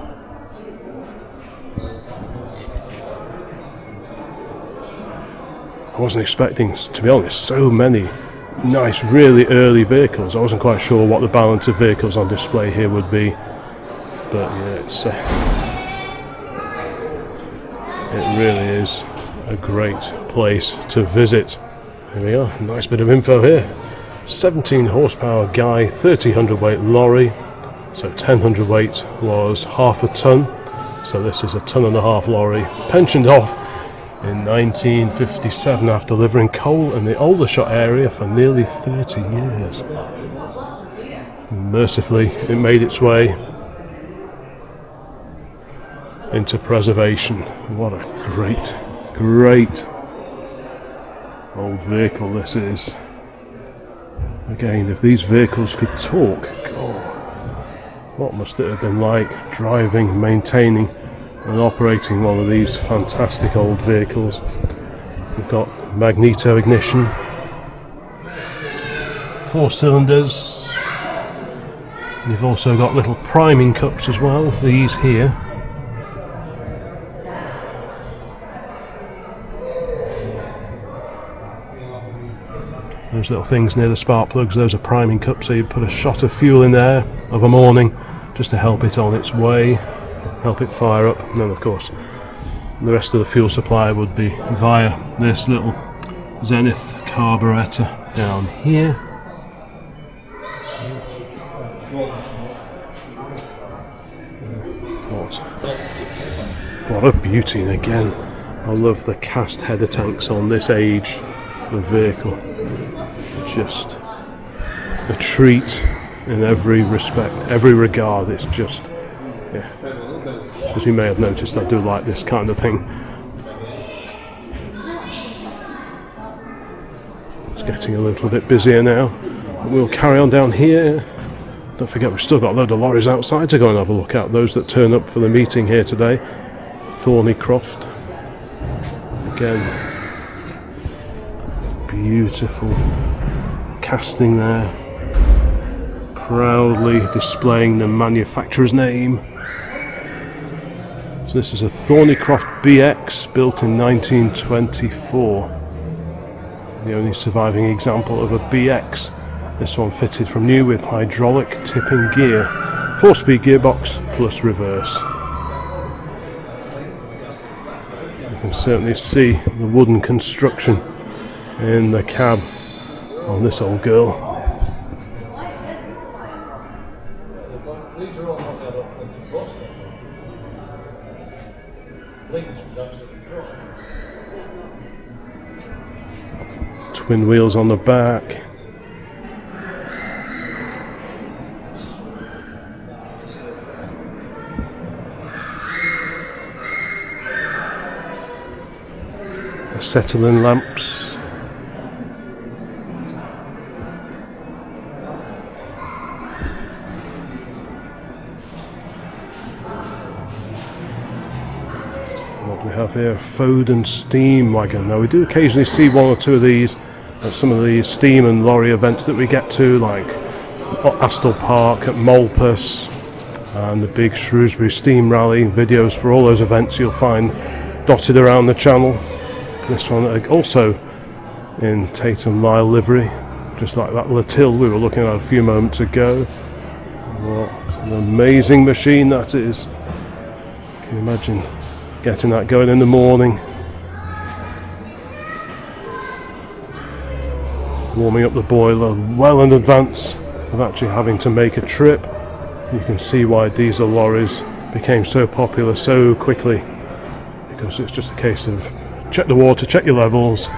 I wasn't expecting, to be honest, so many nice, really early vehicles. I wasn't quite sure what the balance of vehicles on display here would be, but yeah, it really is a great place to visit. Here we are, nice bit of info here. 17 horsepower Guy 30 hundredweight lorry, so 10 hundredweight was half a ton, so this is a ton and a half lorry, pensioned off in 1957 after delivering coal in the Aldershot area for nearly 30 years. Mercifully, it made its way into preservation. What a great old vehicle this is. Again, if these vehicles could talk, God, what must it have been like driving, maintaining and operating one of these fantastic old vehicles. We've got magneto ignition, 4 cylinders, and you've also got little priming cups as well, these here. Those little things near the spark plugs, those are priming cups, so you put a shot of fuel in there of a morning just to help it on its way, help it fire up, and then of course the rest of the fuel supply would be via this little Zenith carburetor down here. What a beauty, and again I love the cast header tanks on this age of vehicle. Just a treat in every respect, every regard. It's just, yeah, as you may have noticed, I do like this kind of thing. It's getting a little bit busier now. We'll carry on down here. Don't forget, we've still got a load of lorries outside to go and have a look at, those that turn up for the meeting here today. Thornycroft again, beautiful casting there, proudly displaying the manufacturer's name. So this is a Thornycroft BX built in 1924, the only surviving example of a BX. This one fitted from new with hydraulic tipping gear, 4-speed gearbox plus reverse. You can certainly see the wooden construction in the cab on this old girl. These are all not that often to bust. Links was actually truck. Twin wheels on the back. Acetylene lamps. What do we have here? Foden steam wagon. Now we do occasionally see one or two of these at some of the steam and lorry events that we get to, like Astle Park at Malpas and the big Shrewsbury Steam Rally. Videos for all those events you'll find dotted around the channel. This one also in Tatum Lyle livery, just like that Latil we were looking at a few moments ago. What an amazing machine that is. Can you imagine getting that going in the morning? Warming up the boiler well in advance of actually having to make a trip. You can see why diesel lorries became so popular so quickly, because it's just a case of check the water, check your levels,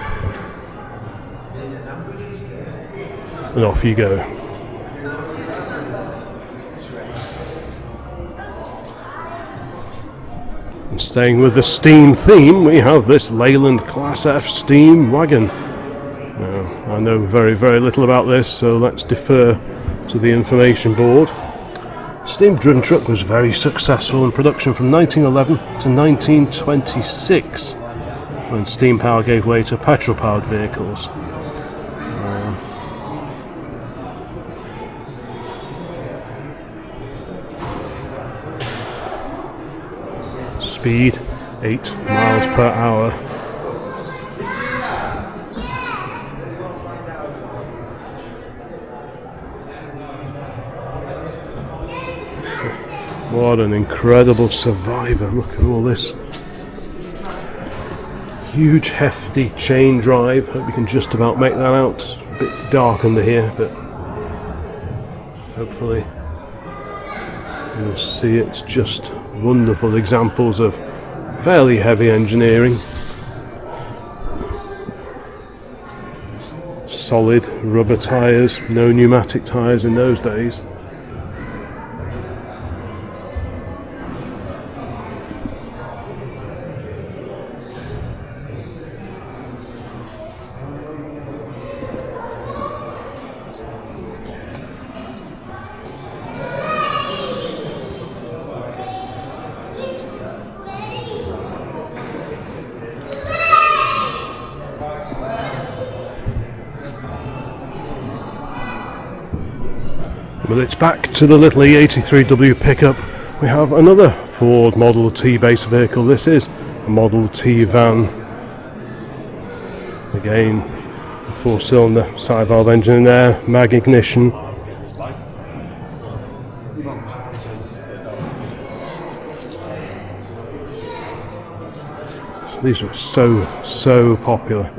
and off you go. And staying with the steam theme, we have this Leyland Class F steam wagon. Now, I know very, very little about this, so let's defer to the information board. Steam driven truck was very successful in production from 1911 to 1926, when steam power gave way to petrol powered vehicles. Speed 8 miles per hour. What an incredible survivor. Look at all this. Huge hefty chain drive. Hope you can just about make that out. A bit dark under here, but hopefully you'll see it's just wonderful examples of fairly heavy engineering. Solid rubber tyres, no pneumatic tyres in those days. Well, it's back to the little E83W pickup. We have another Ford Model T base vehicle. This is a Model T van. Again, a 4-cylinder side valve engine in there, mag ignition. These are so popular.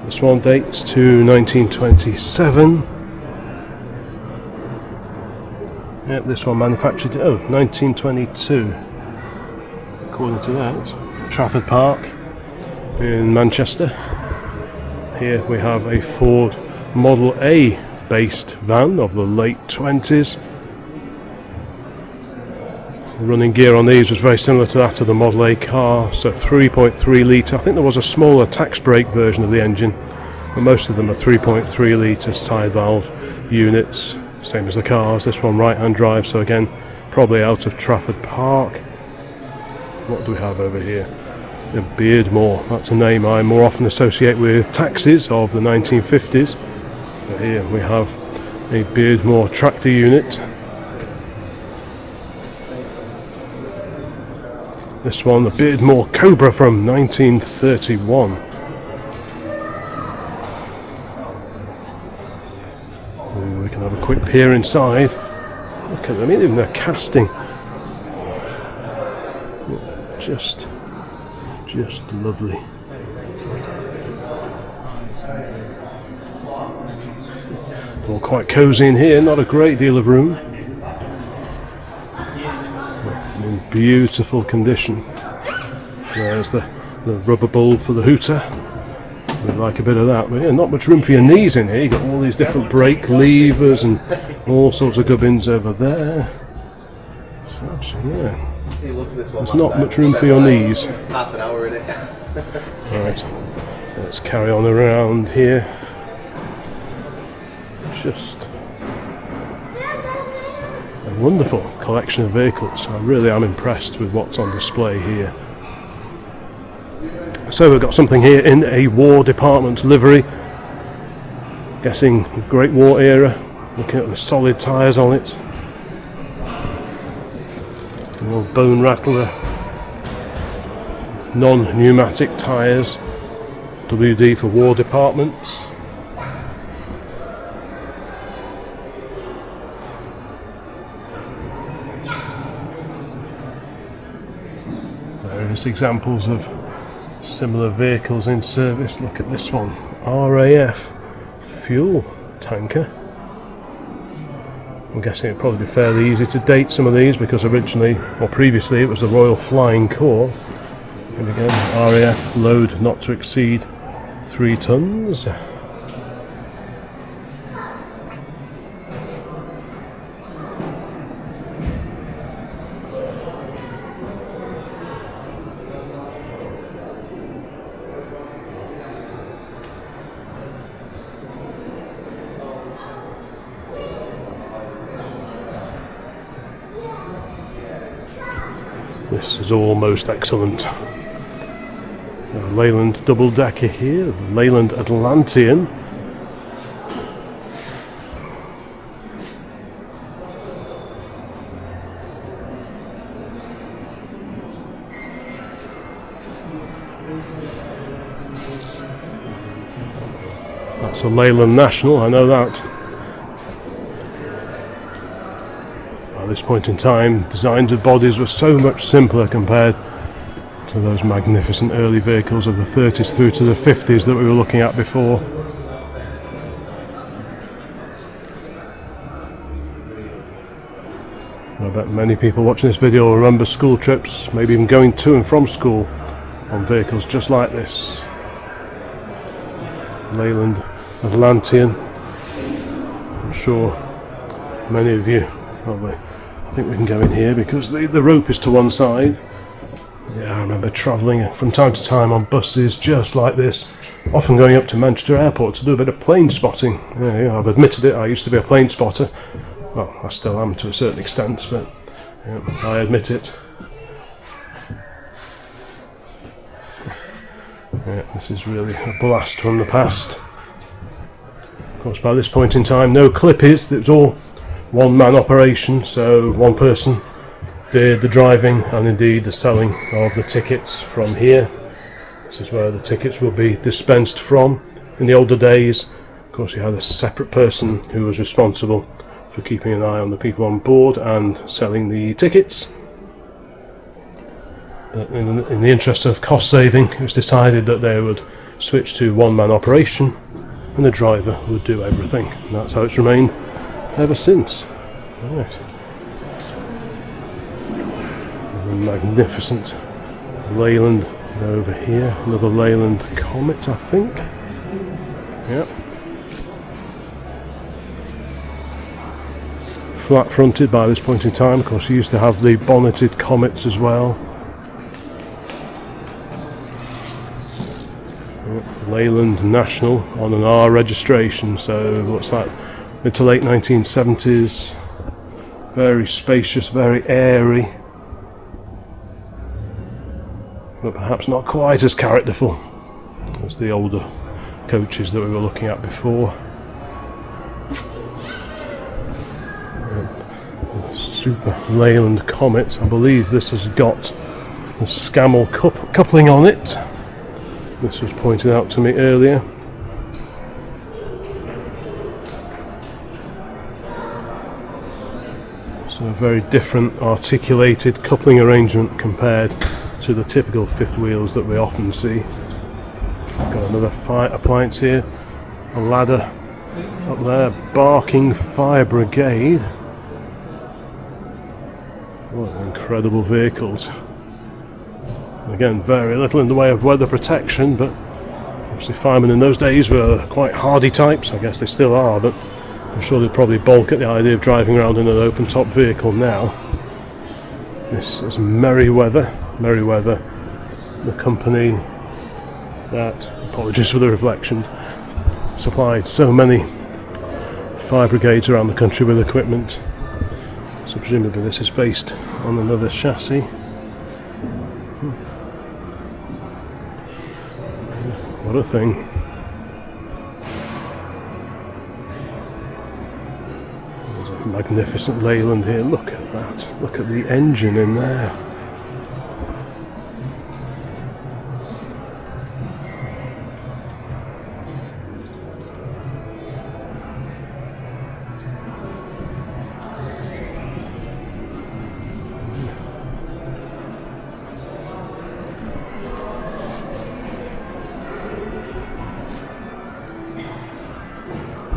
This one dates to 1927. Yep, this one manufactured 1922, according to that. Trafford Park in Manchester. Here we have a Ford Model A based van of the late 20s. The running gear on these was very similar to that of the Model A car, so 3.3 litre. I think there was a smaller tax brake version of the engine, but most of them are 3.3 litre side valve units, same as the cars. This one right hand drive, so again probably out of Trafford Park. What do we have over here? A Beardmore. That's a name I more often associate with taxis of the 1950s. But here we have a Beardmore tractor unit. This one, the Beardmore Cobra from 1931. can have a quick peer inside. Look at them, even their casting. Just lovely. All quite cosy in here, not a great deal of room. In beautiful condition. There's the rubber bowl for the hooter. We'd like a bit of that, but yeah, not much room for your knees in here. You've got all these different brake levers and all sorts of gubbins over there. So actually, yeah, there's not much room for your knees. Half an hour in it. Alright, let's carry on around here. Just a wonderful collection of vehicles. I really am impressed with what's on display here. So we've got something here in a War Department livery. Guessing Great War era. Looking at the solid tyres on it. The old bone rattler. Non-pneumatic tyres. WD for War Departments. Various examples of similar vehicles in service. Look at this one, RAF fuel tanker. I'm guessing it'd probably be fairly easy to date some of these because originally, or previously, it was the Royal Flying Corps. And again, RAF load not to exceed 3 tons. This is almost excellent. Leyland double decker here, Leyland Atlantean. That's a Leyland National, I know that. At this point in time, designs of bodies were so much simpler compared to those magnificent early vehicles of the 30s through to the 50s that we were looking at before. I bet many people watching this video will remember school trips, maybe even going to and from school on vehicles just like this. Leyland Atlantean. I'm sure many of you probably think we can go in here because the rope is to one side. Yeah, I remember travelling from time to time on buses just like this, often going up to Manchester Airport to do a bit of plane spotting. Yeah, I've admitted it, I used to be a plane spotter. Well, I still am to a certain extent, but yeah, I admit it. Yeah, this is really a blast from the past. Of course, by this point in time, no clippies, it was all one-man operation, so one person did the driving and indeed the selling of the tickets from here. This is where the tickets will be dispensed from. In the older days, of course, you had a separate person who was responsible for keeping an eye on the people on board and selling the tickets. But in the interest of cost saving, it was decided that they would switch to one-man operation and the driver would do everything. And that's how it's remained ever since. Right. A magnificent Leyland over here, another Leyland Comet, I think. Yep. Flat fronted by this point in time. Of course, you used to have the bonneted Comets as well. Yep. Leyland National on an R registration, so what's that? Mid to late 1970s. Very spacious, very airy, but perhaps not quite as characterful as the older coaches that we were looking at before. Super Leyland Comet, I believe this has got the Scammell coupling on it. This was pointed out to me earlier. So a very different articulated coupling arrangement compared to the typical fifth wheels that we often see. Got another fire appliance here, a ladder up there, barking fire brigade. What incredible vehicles. Again, very little in the way of weather protection, but obviously firemen in those days were quite hardy types. I guess they still are, but I'm sure they'd probably balk at the idea of driving around in an open top vehicle now. This is Merryweather, the company that, apologies for the reflection, supplied so many fire brigades around the country with equipment. So presumably this is based on another chassis. What a thing. There's a magnificent Leyland here. Look at that. Look at the engine in there.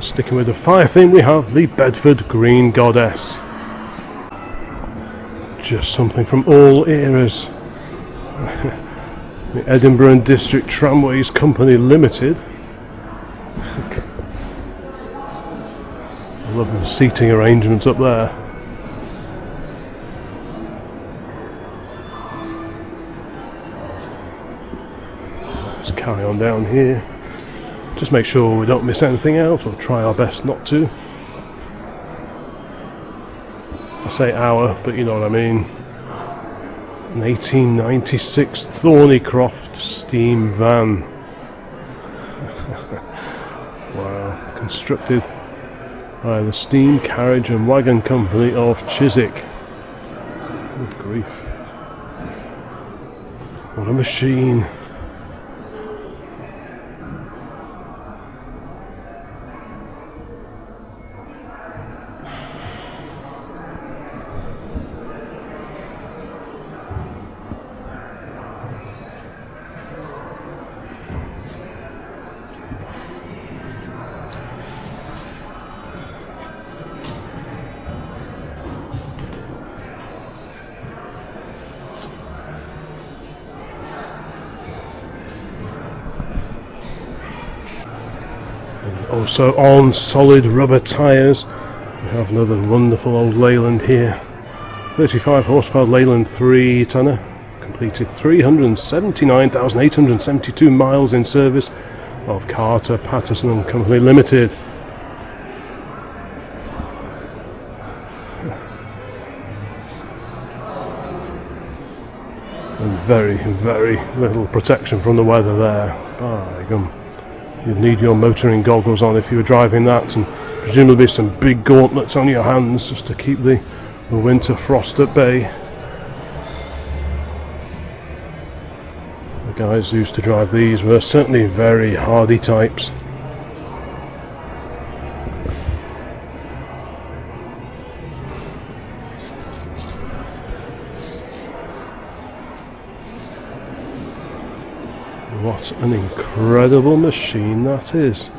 Sticking with the fire theme, we have the Bedford Green Goddess. Just something from all eras. The Edinburgh and District Tramways Company Limited. I love the seating arrangements up there. Let's carry on down here. Just make sure we don't miss anything out, or try our best not to. I say our, but you know what I mean. An 1896 Thornycroft steam van. Wow, constructed by the Steam Carriage and Wagon Company of Chiswick. Good grief. What a machine. Also on solid rubber tyres, we have another wonderful old Leyland here. 35 horsepower Leyland 3 tonner, completed 379,872 miles in service of Carter, Patterson and Company Limited. And very, very little protection from the weather there. By gum. You'd need your motoring goggles on if you were driving that, and presumably some big gauntlets on your hands just to keep the winter frost at bay. The guys who used to drive these were certainly very hardy types. What an incredible machine that is.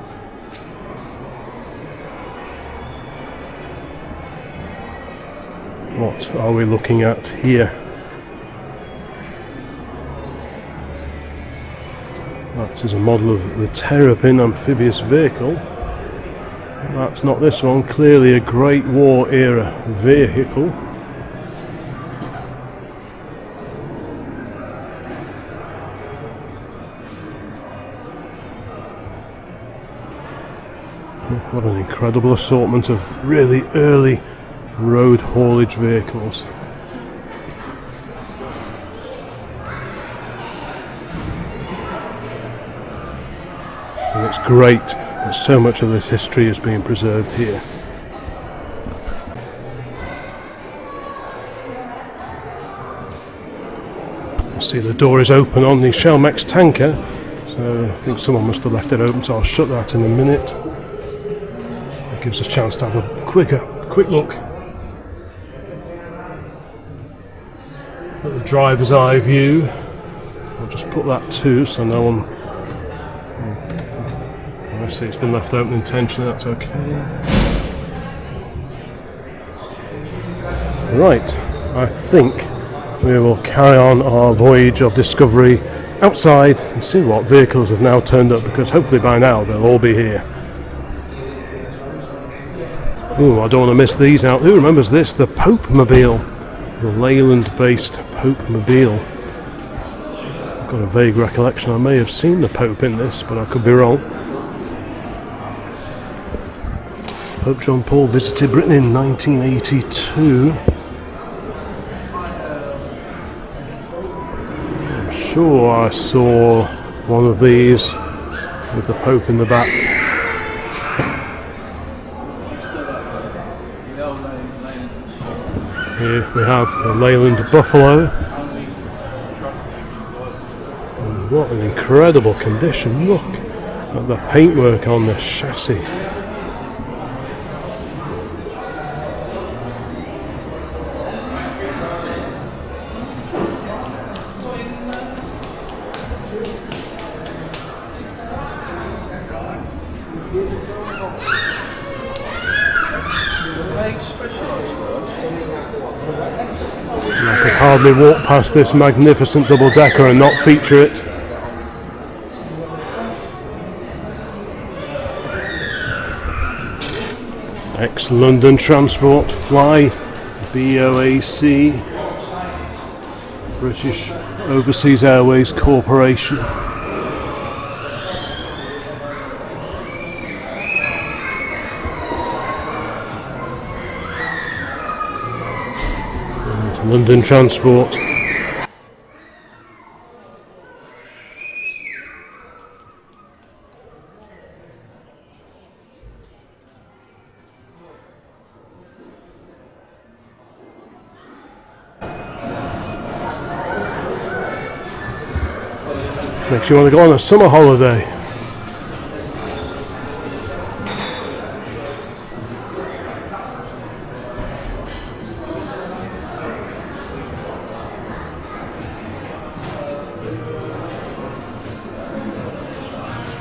What are we looking at here? That is a model of the Terrapin amphibious vehicle. That's not this one, clearly a Great War era vehicle. What an incredible assortment of really early road haulage vehicles. And it's great that so much of this history is being preserved here. I see the door is open on the Shellmex tanker, so I think someone must have left it open, so I'll shut that in a minute. Gives us a chance to have a quick look. the driver's eye view. I'll just put that too, so no one. I see it's been left open intentionally. That's okay. Right, I think we will carry on our voyage of discovery outside and see what vehicles have now turned up, because hopefully by now they'll all be here. Ooh, I don't want to miss these out. Who remembers this? The Pope Mobile. The Leyland based Pope Mobile. I've got a vague recollection I may have seen the Pope in this, but I could be wrong. Pope John Paul visited Britain in 1982. I'm sure I saw one of these with the Pope in the back. Here we have the Leyland Buffalo. And what an incredible condition. Look at the paintwork on the chassis. I could hardly walk past this magnificent double-decker and not feature it. Ex-London Transport, Fly, BOAC, British Overseas Airways Corporation. London Transport. Makes you want to go on a summer holiday.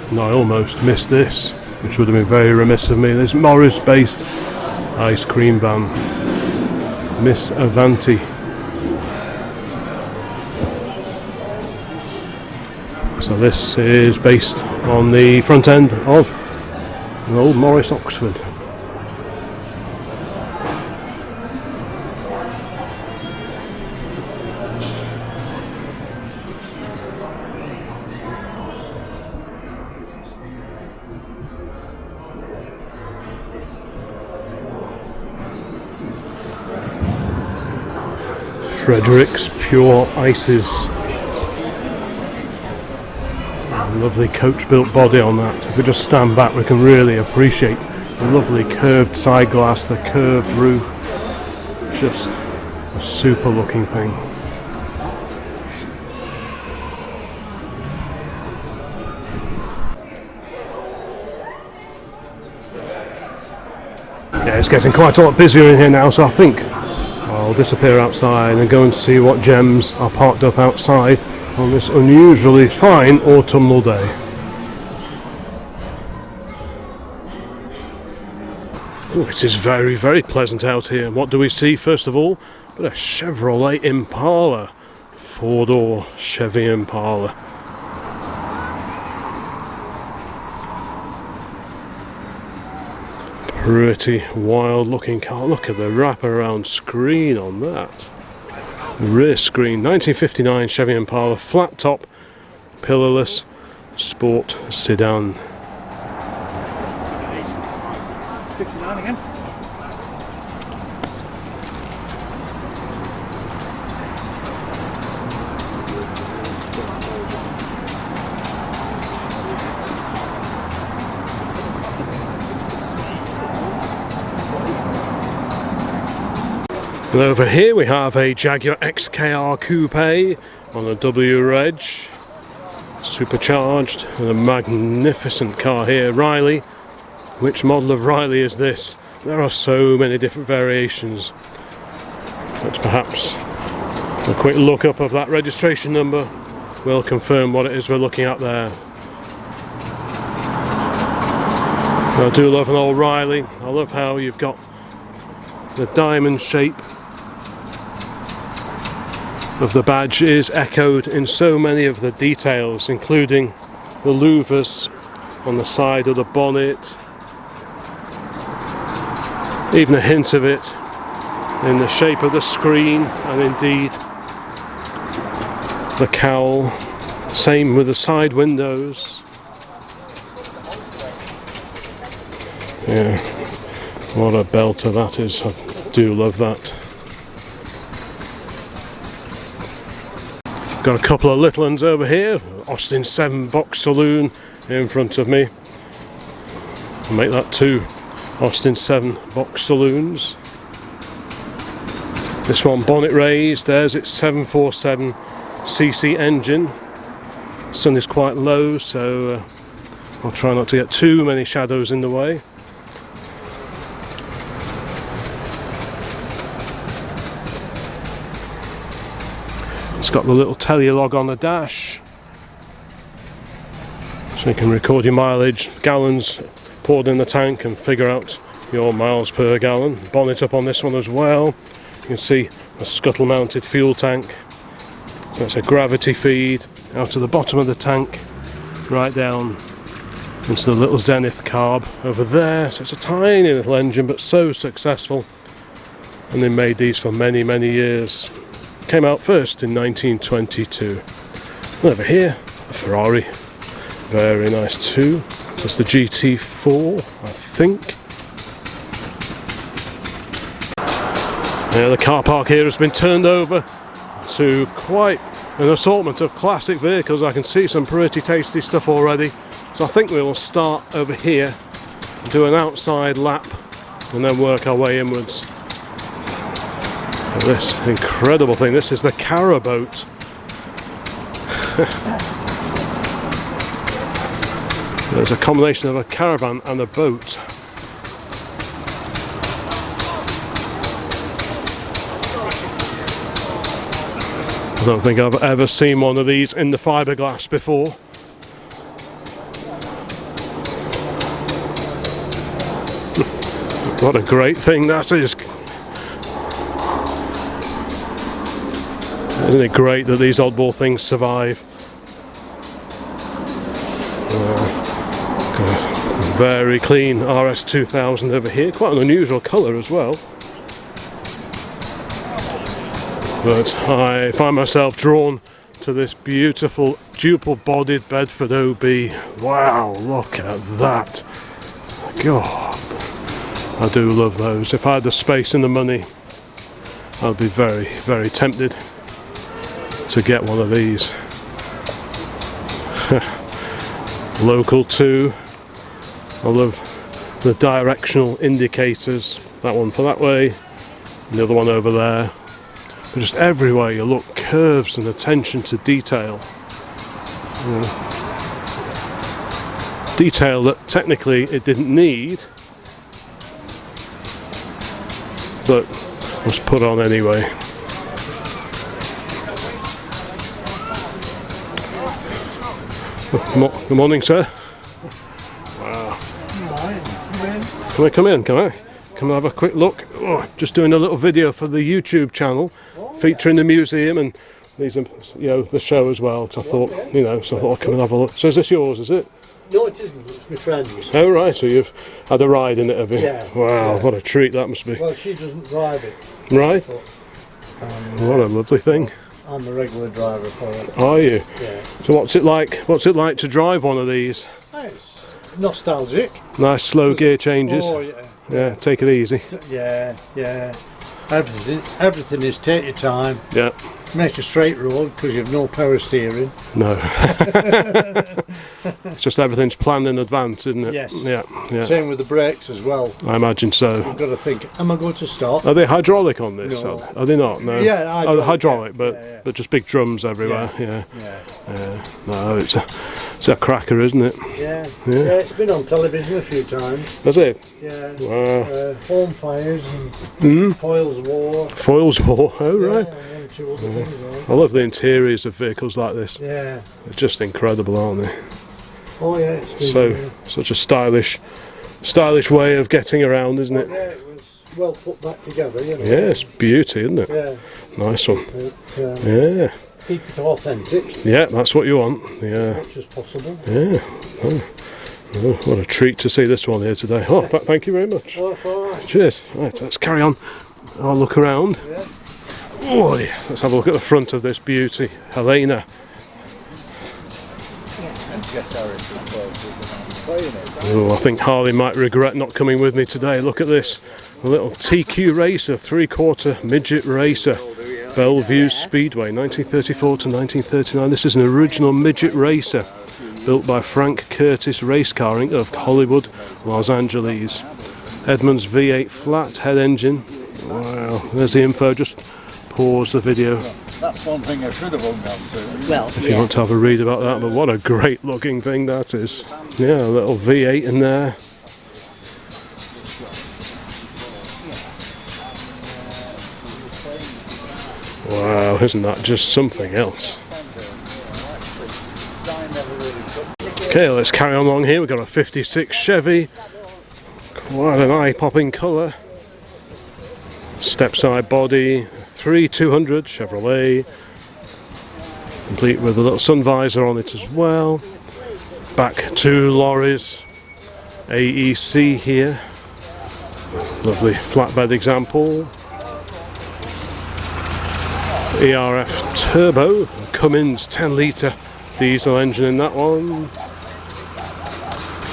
And I almost missed this, which would have been very remiss of me. This Morris-based ice cream van, Miss Avanti. So this is based on the front end of an old Morris Oxford. Frederick's Pure Ices. Lovely coach built body on that. If we just stand back we can really appreciate the lovely curved side glass, the curved roof. Just a super looking thing. Yeah, it's getting quite a lot busier in here now, so I think I'll disappear outside and go and see what gems are parked up outside on this unusually fine autumnal day. Oh, it is very, very pleasant out here. What do we see first of all? But a Chevrolet Impala, four-door Chevy Impala. Pretty wild looking car. Look at the wraparound screen on that. Rear screen, 1959 Chevy Impala, flat top, pillarless, sport sedan. 59 again. And over here we have a Jaguar XKR Coupe on a W reg, supercharged, and a magnificent car here. Riley. Which model of Riley is this? There are so many different variations, but perhaps A quick look up of that registration number will confirm what it is we're looking at there. I do love an old Riley. I love how you've got the diamond shape of the badge is echoed in so many of the details, including the louvers on the side of the bonnet, even a hint of it in the shape of the screen, and indeed the cowl. Same with the side windows. Yeah, what a belter that is. I do love that. Got a couple of little ones over here. Austin 7 box saloon in front of me. I'll make that 2 Austin 7 box saloons. This one bonnet raised. There's its 747cc engine. The sun is quite low, so I'll try not to get too many shadows in the way. It's got the little telelog on the dash, so you can record your mileage, gallons poured in the tank, and figure out your miles per gallon. Bonnet up on this one as well. You can see a scuttle mounted fuel tank. So it's a gravity feed out of the bottom of the tank right down into the little Zenith carb over there. So it's a tiny little engine, but so successful, and they made these for many years. Came out first in 1922. And over here, a Ferrari, very nice too. It's the GT4, I think. Yeah, the car park here has been turned over to quite an assortment of classic vehicles. I can see some pretty tasty stuff already. So I think we will start over here, do an outside lap, and then work our way inwards. This incredible thing. This is the Cara boat. There's a combination of a caravan and a boat. I don't think I've ever seen one of these in the fiberglass before. What a great thing that is. Isn't it great that these oddball things survive? Very clean RS2000 over here. Quite an unusual colour as well. But I find myself drawn to this beautiful dual-bodied Bedford OB. Wow, look at that. God, I do love those. If I had the space and the money, I'd be very tempted to get one of these. Local too. I love the directional indicators. That one for that way, and the other one over there. But just everywhere you look, curves and attention to detail. Detail that technically it didn't need, but was put on anyway. Good morning, sir. Wow. Come in. Come and have a quick look. Oh, just doing a little video for the YouTube channel, featuring the museum, and these are, the show as well. So I thought, so I thought I'd come and have a look. So is this yours? Is it? No, it isn't. It's my friend's. Oh right. So you've had a ride in it, have you? Yeah. Wow. Yeah. What a treat that must be. Well, she doesn't drive it. Right. What a lovely thing. I'm the regular driver for it. Are you? Yeah. So what's it like? What's it like to drive one of these? It's nostalgic. Nice slow gear changes. Oh yeah. Yeah. Take it easy. Yeah. Everything is take your time. Yeah. Make a straight road because you've no power steering. No. It's just everything's planned in advance, isn't it? Yes. Yeah. Same with the brakes as well. I imagine so. You've got to think, am I going to stop? Are they hydraulic on this? No. Are they not? No. Yeah, hydraulic, yeah. but just big drums everywhere. Yeah. No, it's a cracker, isn't it? Yeah. It's been on television a few times. Has it? Yeah. Wow. Home fires and Foyle's War. Foyle's War. Oh right. to other things though. I love the interiors of vehicles like this. Yeah. They're just incredible, aren't they? Oh yeah, it's been, Such a stylish way of getting around, isn't it? yeah, it was well put back together, you know. Yeah, it's beauty, isn't it? Yeah. Nice one. Yeah. Yeah. Keep it authentic. Yeah, that's what you want. Yeah. As much as possible. Yeah. Oh, what a treat to see this one here today. Oh, thank you very much. Oh, that's all right. Cheers. Right, let's carry on. I'll look around. Yeah. Oh, yeah. Let's have a look at the front of this beauty. Helena. Oh, I think Harley might regret not coming with me today. Look at this. A little TQ racer, 3/4 midget racer. Bellevue Speedway, 1934 to 1939. This is an original midget racer built by Frank Curtis Racecarring of Hollywood, Los Angeles. Edmunds V8 flat head engine. Wow, there's the info. Just pause the video That's one thing I should have hung on to. Well, if you want to have a read about that. But what a great looking thing that is. Yeah, a little V8 in there. Wow, isn't that just something else? Okay, let's carry on along here. We've got a 56 Chevy. Quite an eye-popping colour. Step-side body. 3200 Chevrolet. Complete with a little sun visor on it as well. Back two lorries. AEC here. Lovely flatbed example. ERF turbo, Cummins 10 litre diesel engine in that one.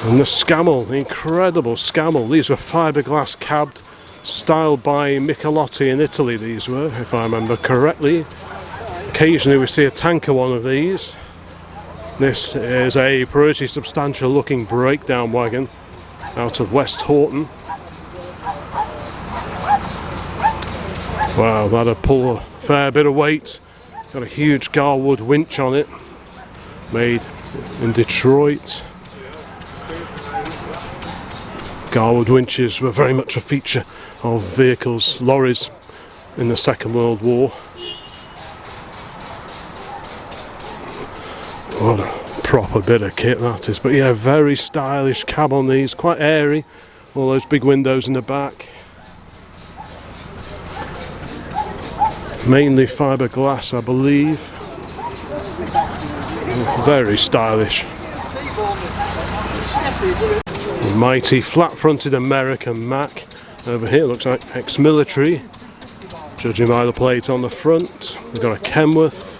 And the Scamel, the incredible Scamel. These were fiberglass cabbed, styled by Michelotti in Italy, these were, if I remember correctly. Occasionally we see a tanker one of these. This is a pretty substantial looking breakdown wagon out of West Horton. Wow, that'd pull a fair bit of weight. Got a huge Garwood winch on it, made in Detroit. Garwood winches were very much a feature of vehicles, lorries, in the Second World War. What a proper bit of kit that is. But yeah, very stylish cab on these, quite airy. All those big windows in the back. Mainly fiberglass, I believe. Very stylish. A mighty flat-fronted American Mac over here. Looks like ex-military, judging by the plate on the front. We've got a Kenworth.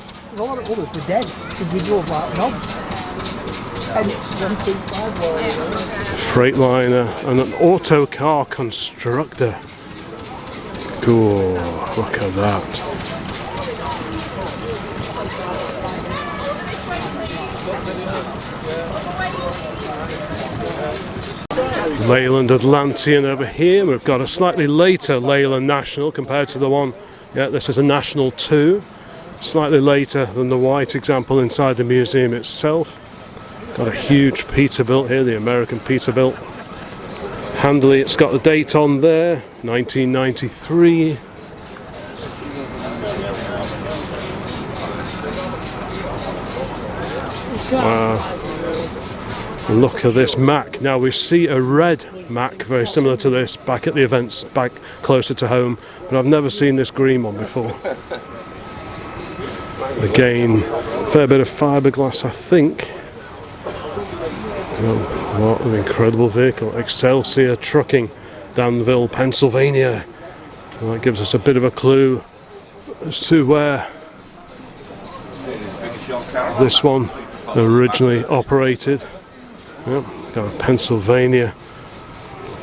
Freightliner and an autocar constructor. Cool, look at that. Leyland Atlantean over here. We've got a slightly later Leyland National compared to the one, yeah, this is a National 2. Slightly later than the white example inside the museum itself. Got a huge Peterbilt here, the American Peterbilt. Handily, it's got the date on there, 1993. Wow. Look at this Mac. Now we see a red Mac, very similar to this, back at the events, back closer to home, but I've never seen this green one before. Again, fair bit of fiberglass, I think. Oh, what an incredible vehicle. Excelsior Trucking, Danville, Pennsylvania. And that gives us a bit of a clue as to where this one originally operated. Yep, got a Pennsylvania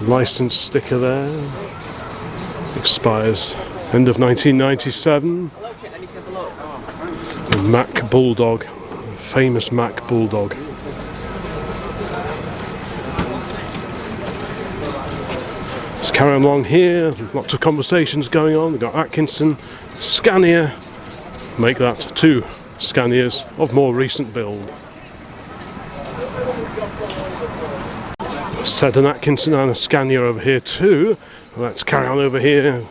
license sticker there. Expires end of 1997. The Mack Bulldog, famous Mack Bulldog. Let's carry on along here. Lots of conversations going on. We've got Atkinson, Scania. Make that two Scanias of more recent build. Said an Atkinson and a Scania over here too. Let's carry on over here.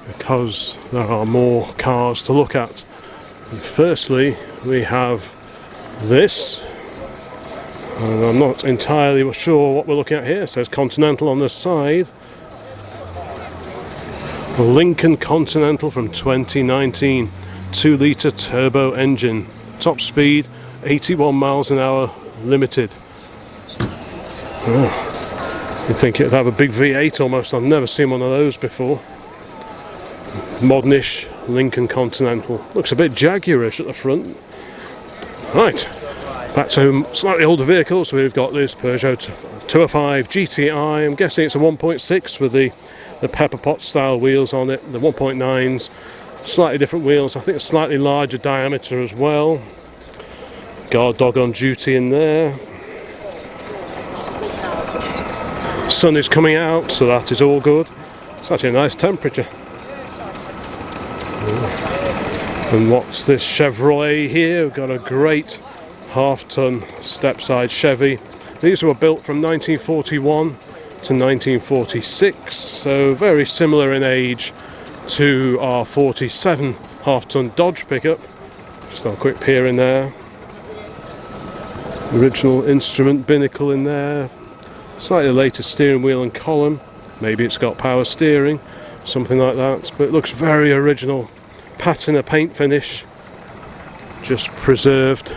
because there are more cars to look at. And firstly, we have this, and I'm not entirely sure what we're looking at here. It says Continental on the side. A Lincoln Continental from 2019, 2-litre turbo engine, top speed 81 miles an hour limited. Oh, you'd think it'd have a big V8 almost. I've never seen one of those before. Modernish Lincoln Continental. Looks a bit Jaguarish at the front. Right, back to slightly older vehicles. We've got this Peugeot 205 GTI. I'm guessing it's a 1.6 with the pepper pot style wheels on it. The 1.9s, slightly different wheels. I think a slightly larger diameter as well. Guard dog on duty in there. Sun is coming out, so that is all good. It's actually a nice temperature. And what's this Chevrolet here? We've got a great half-ton step-side Chevy. These were built from 1941 to 1946, so very similar in age to our 47 half-ton Dodge pickup. Just have a quick peer in there. Original instrument binnacle in there. Slightly later steering wheel and column. Maybe it's got power steering, something like that. But it looks very original. Patina paint finish, just preserved,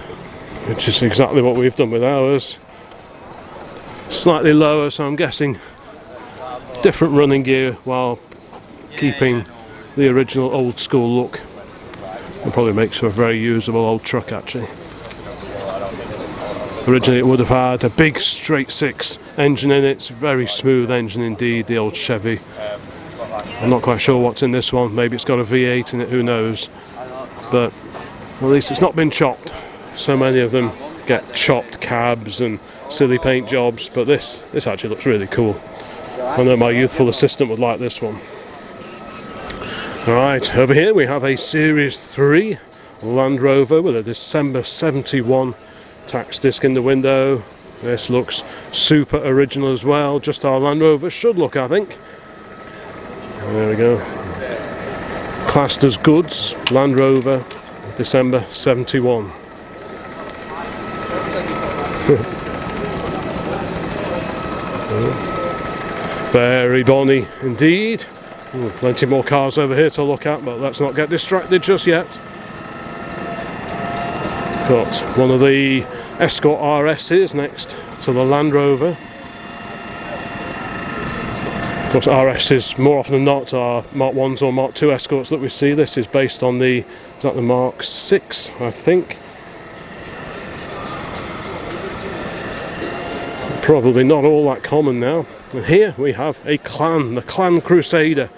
which is exactly what we've done with ours. Slightly lower, so I'm guessing different running gear while keeping the original old school look. It probably makes for a very usable old truck actually. Originally it would have had a big straight six engine in it. It's a very smooth engine indeed, the old Chevy. I'm not quite sure what's in this one. Maybe it's got a V8 in it, who knows. But at least it's not been chopped. So many of them get chopped cabs and silly paint jobs, but this actually looks really cool. I know my youthful assistant would like this one. Alright, over here we have a Series 3 Land Rover with a December 71 tax disc in the window. This looks super original as well, just our Land Rover should look, I think. There we go. Classed as goods, Land Rover, December 71. Very bonny indeed. Plenty more cars over here to look at, but let's not get distracted just yet. Got one of the Escort RS's next to the Land Rover. Of course, RS's more often than not are Mark 1s or Mark 2 Escorts that we see. This is based on the, is that the Mark 6, I think. Probably not all that common now. And here we have a Clan, the Clan Crusader,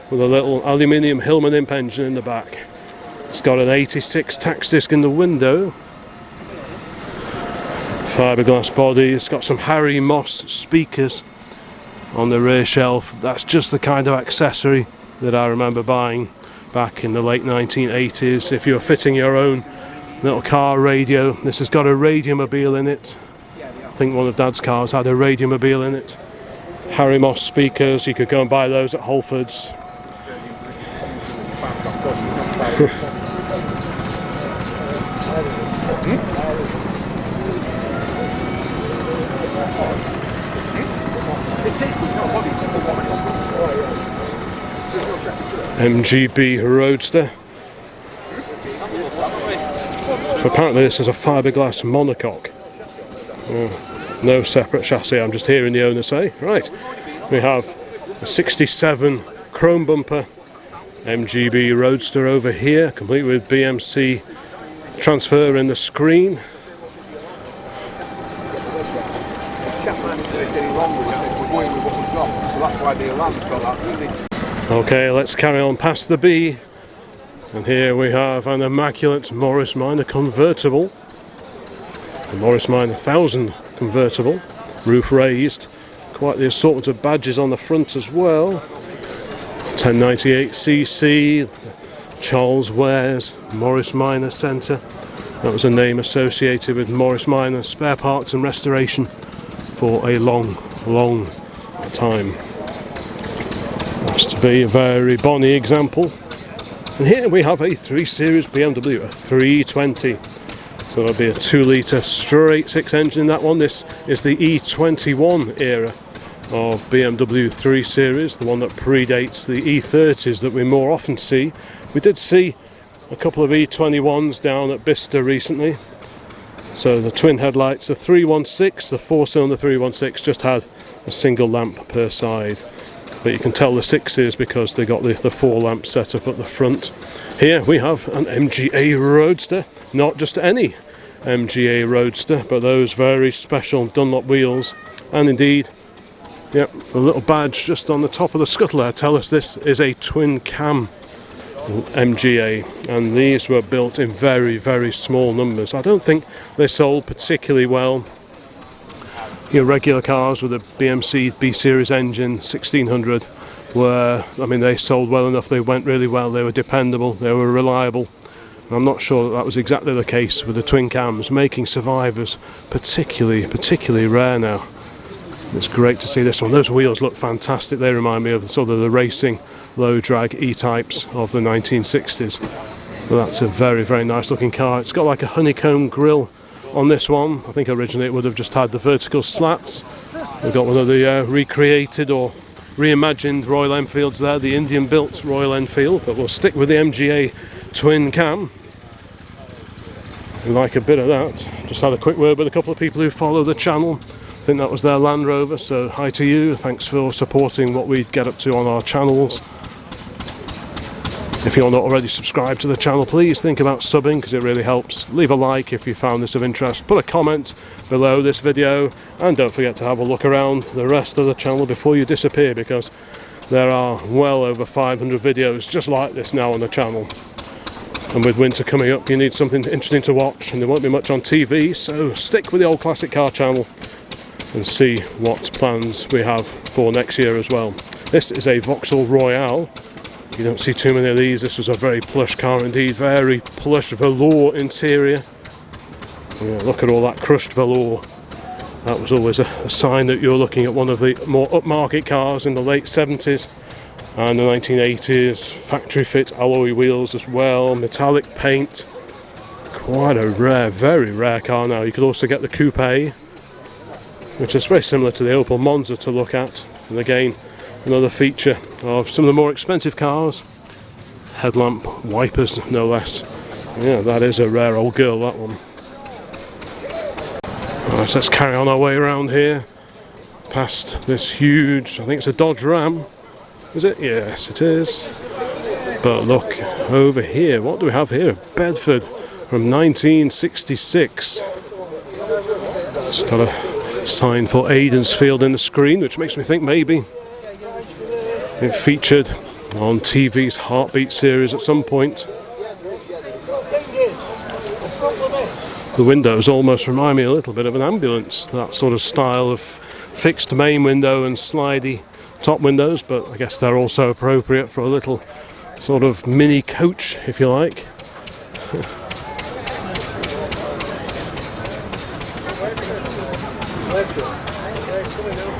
with a little aluminium Hillman imp engine in the back. It's got an 86 tax disc in the window. Fiberglass body. It's got some Harry Moss speakers on the rear shelf. That's just the kind of accessory that I remember buying back in the late 1980s. If you were fitting your own little car radio, this has got a Radiomobile in it. I think one of Dad's cars had a Radiomobile in it. Harry Moss speakers, you could go and buy those at Whole Foods. MGB Roadster. Apparently this is a fiberglass monocoque. No separate chassis, I'm just hearing the owner say. Right, we have a 67 chrome bumper MGB Roadster over here, complete with BMC transfer in the screen. Okay, let's carry on past the B. And here we have an immaculate Morris Minor convertible. The Morris Minor 1000 convertible, roof raised. Quite the assortment of badges on the front as well. 1098cc, Charles Ware's Morris Minor Centre. That was a name associated with Morris Minor spare parts and restoration for a long time. Has to be a very bonny example. And here we have a 3 Series BMW, a 320. So there'll be a 2 litre straight 6 engine in that one. This is the E21 era of BMW 3 Series, the one that predates the E30s that we more often see. We did see a couple of E21s down at Bicester recently. So the twin headlights, the 316, the 4-cylinder 316 just had a single lamp per side. But you can tell the 6s because they got the 4 lamp setup at the front. Here we have an MGA Roadster, not just any MGA Roadster, but those very special Dunlop wheels. And indeed, yep, the little badge just on the top of the scuttle there tell us this is a twin cam MGA, and these were built in very, very small numbers. I don't think they sold particularly well. Your regular cars with a BMC B Series engine 1600 were, I mean, they sold well enough, they went really well, they were dependable, they were reliable. I'm not sure that was exactly the case with the twin cams, making survivors particularly rare now. It's great to see this one. Those wheels look fantastic. They remind me of sort of the racing low drag E-types of the 1960s. Well, that's a very, very nice looking car. It's got like a honeycomb grille on this one. I think originally it would have just had the vertical slats. We've got one of the recreated or reimagined Royal Enfields there, the Indian built Royal Enfield, but we'll stick with the MGA twin cam. We like a bit of that. Just had a quick word with a couple of people who follow the channel. I think that was their Land Rover, so hi to you. Thanks for supporting what we get up to on our channels. If you're not already subscribed to the channel, please think about subbing because it really helps. Leave a like if you found this of interest. Put a comment below this video, and don't forget to have a look around the rest of the channel before you disappear, because there are well over 500 videos just like this now on the channel. And with winter coming up, you need something interesting to watch, and there won't be much on TV, so stick with the Old Classic Car channel and see what plans we have for next year as well. This is a Vauxhall Royale. You don't see too many of these. This was a very plush car indeed, very plush velour interior. Yeah, look at all that crushed velour. That was always a sign that you're looking at one of the more upmarket cars in the late 70s and the 1980s. Factory fit alloy wheels as well, metallic paint. Quite a rare, very rare car now. You could also get the coupe, which is very similar to the Opel Monza to look at. And again, another feature of some of the more expensive cars. Headlamp wipers, no less. Yeah, that is a rare old girl, that one. Right, so let's carry on our way around here. Past this huge, I think it's a Dodge Ram. Is it? Yes, it is. But look, over here, what do we have here? Bedford from 1966. It's got a sign for Aidensfield in the screen, which makes me think maybe it featured on TV's Heartbeat series at some point. The windows almost remind me a little bit of an ambulance, that sort of style of fixed main window and slidey top windows, but I guess they're also appropriate for a little sort of mini coach, if you like.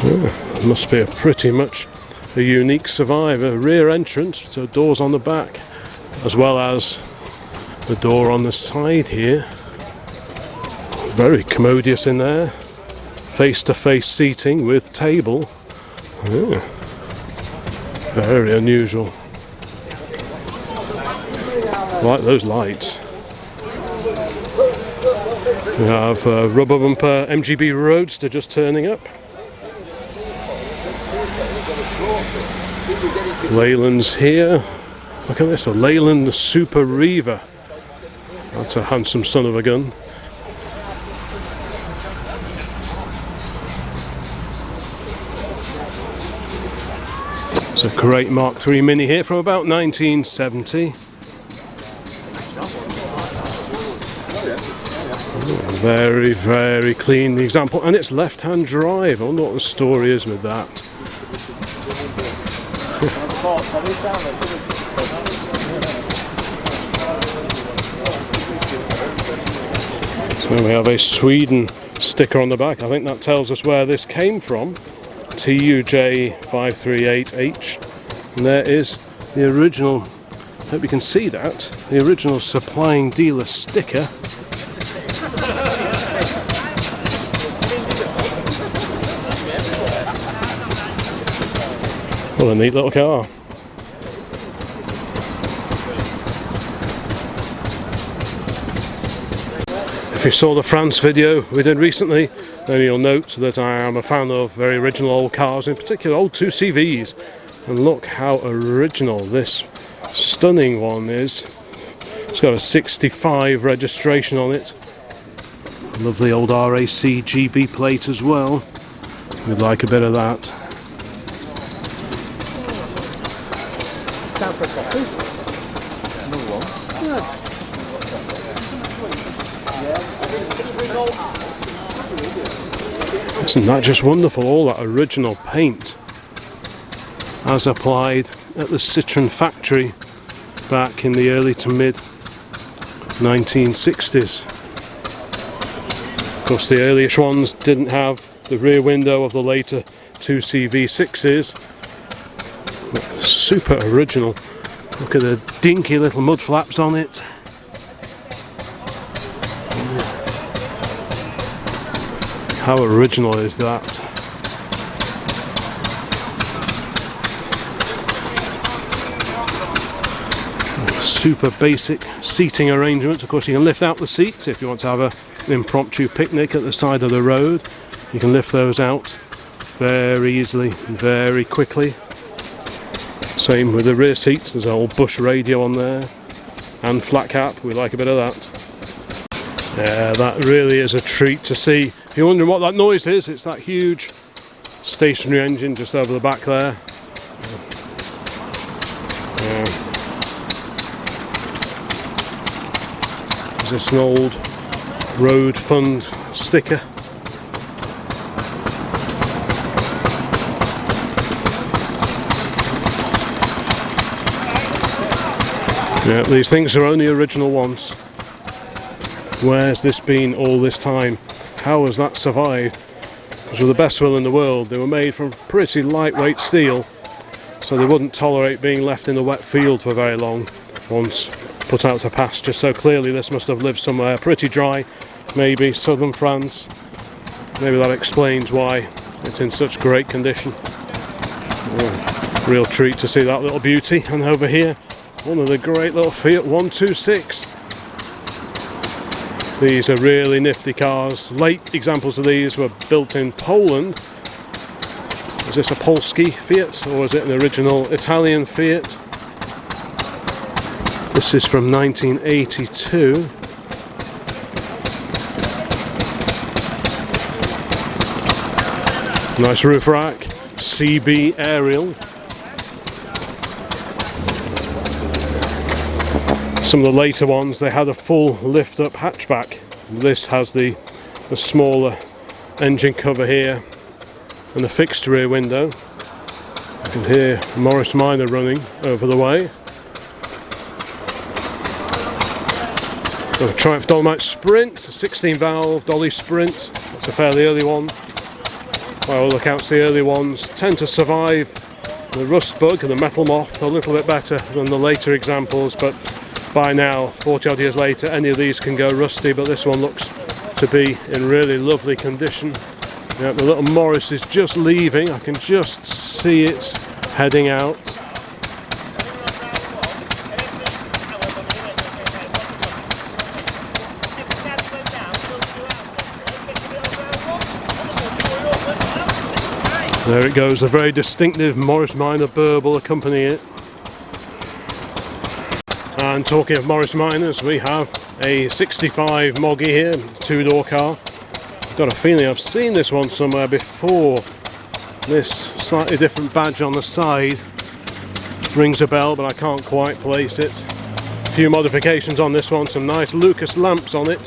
Yeah, must be a pretty much a unique survivor. Rear entrance, so doors on the back, as well as the door on the side here. Very commodious in there. Face-to-face seating with table. Yeah. Very unusual. I like those lights. We have a rubber bumper MGB Roadster just turning up. Leyland's here. Look at this, a Leyland Super Reaver. That's a handsome son of a gun. It's a great Mark III Mini here from about 1970. Very, very clean example, and it's left-hand drive. I wonder what the story is with that. So we have a Sweden sticker on the back. I think that tells us where this came from. TUJ538H. And there is the original, hope you can see that, the original supplying dealer sticker. What a neat little car. If you saw the France video we did recently, then you'll note that I am a fan of very original old cars, in particular old 2CVs. And look how original this stunning one is. It's got a 65 registration on it. Lovely old RAC GB plate as well. We'd like a bit of that. Isn't that just wonderful? All that original paint as applied at the Citroën factory back in the early to mid 1960s. Of course, the earliest ones didn't have the rear window of the later 2CV6s. Super original. Look at the dinky little mud flaps on it. How original is that? Super basic seating arrangement. Of course, you can lift out the seats if you want to have an impromptu picnic at the side of the road. You can lift those out very easily, very quickly. Same with the rear seats. There's an old Bush radio on there and flat cap. We like a bit of that. Yeah, that really is a treat to see. If you're wondering what that noise is, it's that huge stationary engine just over the back there. Is this an old road fund sticker? Yeah, these things are only original ones. Where's this been all this time? How has that survived? Because with the best will in the world, they were made from pretty lightweight steel, so they wouldn't tolerate being left in the wet field for very long once put out to pasture. So clearly this must have lived somewhere pretty dry, maybe southern France. Maybe that explains why it's in such great condition. Real treat to see that little beauty. And over here, one of the great little Fiat 126. These are really nifty cars. Late examples of these were built in Poland. Is this a Polski Fiat or is it an original Italian Fiat? This is from 1982. Nice roof rack, CB aerial. Some of the later ones, they had a full lift-up hatchback. This has the smaller engine cover here and a fixed rear window. You can hear Morris Minor running over the way. Got a Triumph Dolomite Sprint, 16 valve Dolly Sprint. That's a fairly early one. By all accounts, the early ones tend to survive the rust bug and the metal moth a little bit better than the later examples, but by now, 40 odd years later, any of these can go rusty, but this one looks to be in really lovely condition. Yeah, the little Morris is just leaving. I can just see it heading out. There it goes, a very distinctive Morris Minor burble accompanying it. And talking of Morris Minors, we have a 65 Moggy here, two-door car. I've got a feeling I've seen this one somewhere before. This slightly different badge on the side rings a bell, but I can't quite place it. A few modifications on this one, some nice Lucas lamps on it.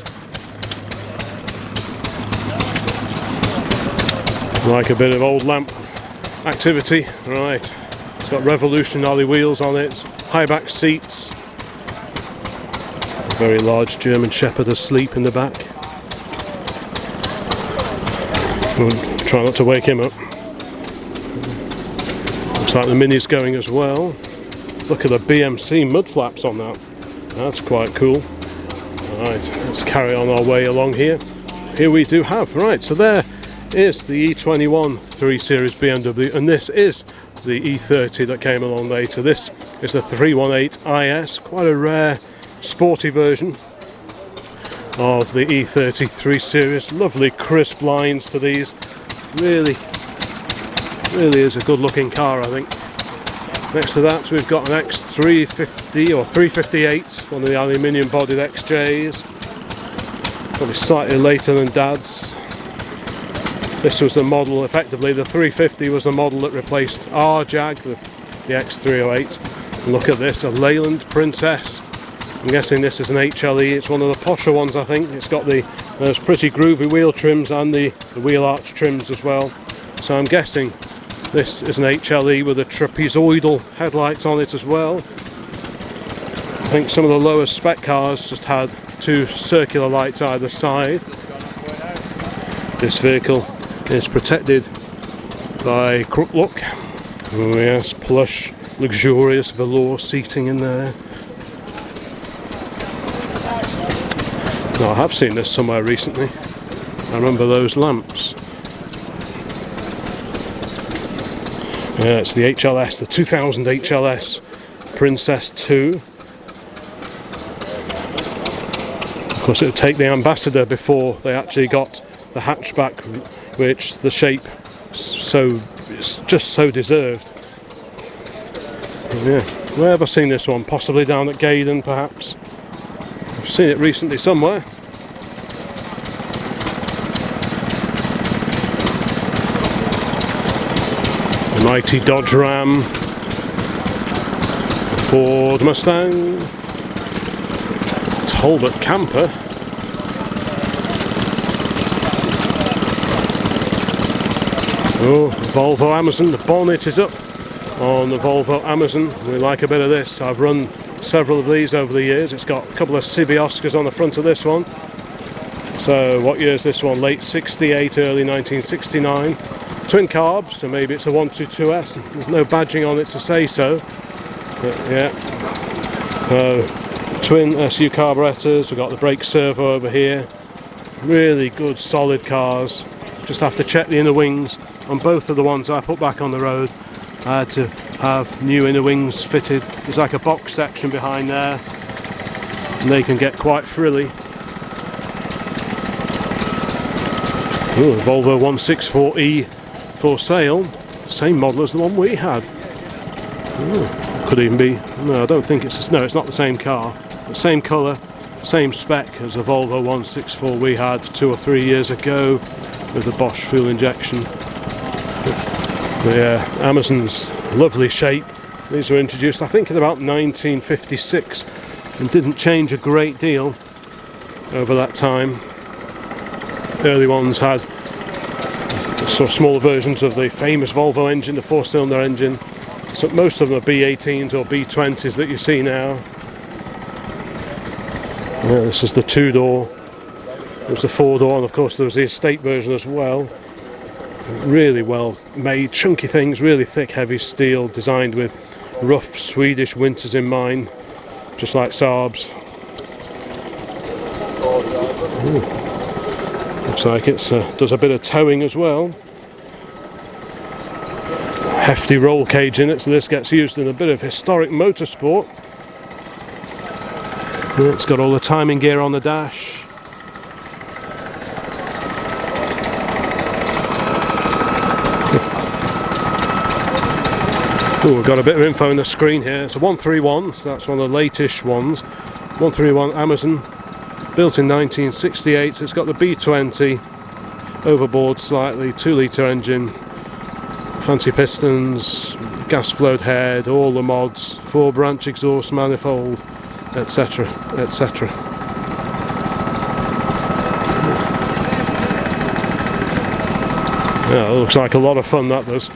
Like a bit of old lamp activity. Right, it's got revolutionary wheels on it, high back seats. Very large German Shepherd asleep in the back. We'll try not to wake him up. Looks like the Mini's going as well. Look at the BMC mud flaps on that. That's quite cool. Alright, let's carry on our way along here. Here we do have, right, so there is the E21 3 Series BMW, and this is the E30 that came along later. This is the 318 IS, quite a rare sporty version of the E30 3 Series. Lovely crisp lines to these. Really is a good looking car, I think. Next to that we've got an X350 or 358, one of the aluminium bodied XJs, probably slightly later than Dad's. This was the model, effectively the 350 was the model that replaced our Jag, the X308. And look at this, a Leyland Princess. I'm guessing this is an HLE, it's one of the posher ones I think. It's got those pretty groovy wheel trims and the wheel arch trims as well. So I'm guessing this is an HLE with a trapezoidal headlights on it as well. I think some of the lower spec cars just had two circular lights either side. This vehicle is protected by crook look. Oh yes, plush, luxurious velour seating in there. Now, I have seen this somewhere recently. I remember those lamps. Yeah, it's the HLS, the 2000 HLS Princess 2. Of course, it would take the Ambassador before they actually got the hatchback, which the shape it's just so deserved. Yeah, where have I seen this one? Possibly down at Gaydon, perhaps. I've seen it recently somewhere. The mighty Dodge Ram, Ford Mustang, Talbot camper. Oh, Volvo Amazon, the bonnet is up on the Volvo Amazon. We like a bit of this. I've run several of these over the years. It's got a couple of Cibi Oscars on the front of this one. So what year is this one? Late 68, early 1969. Twin carbs, so maybe it's a 122S. There's no badging on it to say so. But yeah. Twin SU carburetors. We've got the brake servo over here. Really good solid cars. Just have to check the inner wings. On both of the ones I put back on the road, I had to have new inner wings fitted. There's like a box section behind there, and they can get quite frilly. Ooh, Volvo 164E for sale, same model as the one we had. Ooh, could even be, no, I don't think it's not the same car, but same colour, same spec as the Volvo 164 we had 2 or 3 years ago with the Bosch fuel injection. But yeah, Amazon's lovely shape. These were introduced I think in about 1956 and didn't change a great deal over that time. Early ones had sort of smaller versions of the famous Volvo engine, the 4-cylinder engine. So most of them are B18s or B20s that you see now. Yeah, this is the 2-door. There was the 4-door, and of course there was the estate version as well. Really well made, chunky things, really thick, heavy steel, designed with rough Swedish winters in mind, just like Saab's. Ooh. Looks like it does a bit of towing as well. Hefty roll cage in it, so this gets used in a bit of historic motorsport. It's got all the timing gear on the dash. Ooh, we've got a bit of info on the screen here. It's a 131, so that's one of the latest ones. 131 Amazon, built in 1968. So it's got the B20, overboard slightly, 2-litre engine, fancy pistons, gas flowed head, all the mods, 4-branch exhaust manifold, etc, etc. Yeah, it looks like a lot of fun, that does.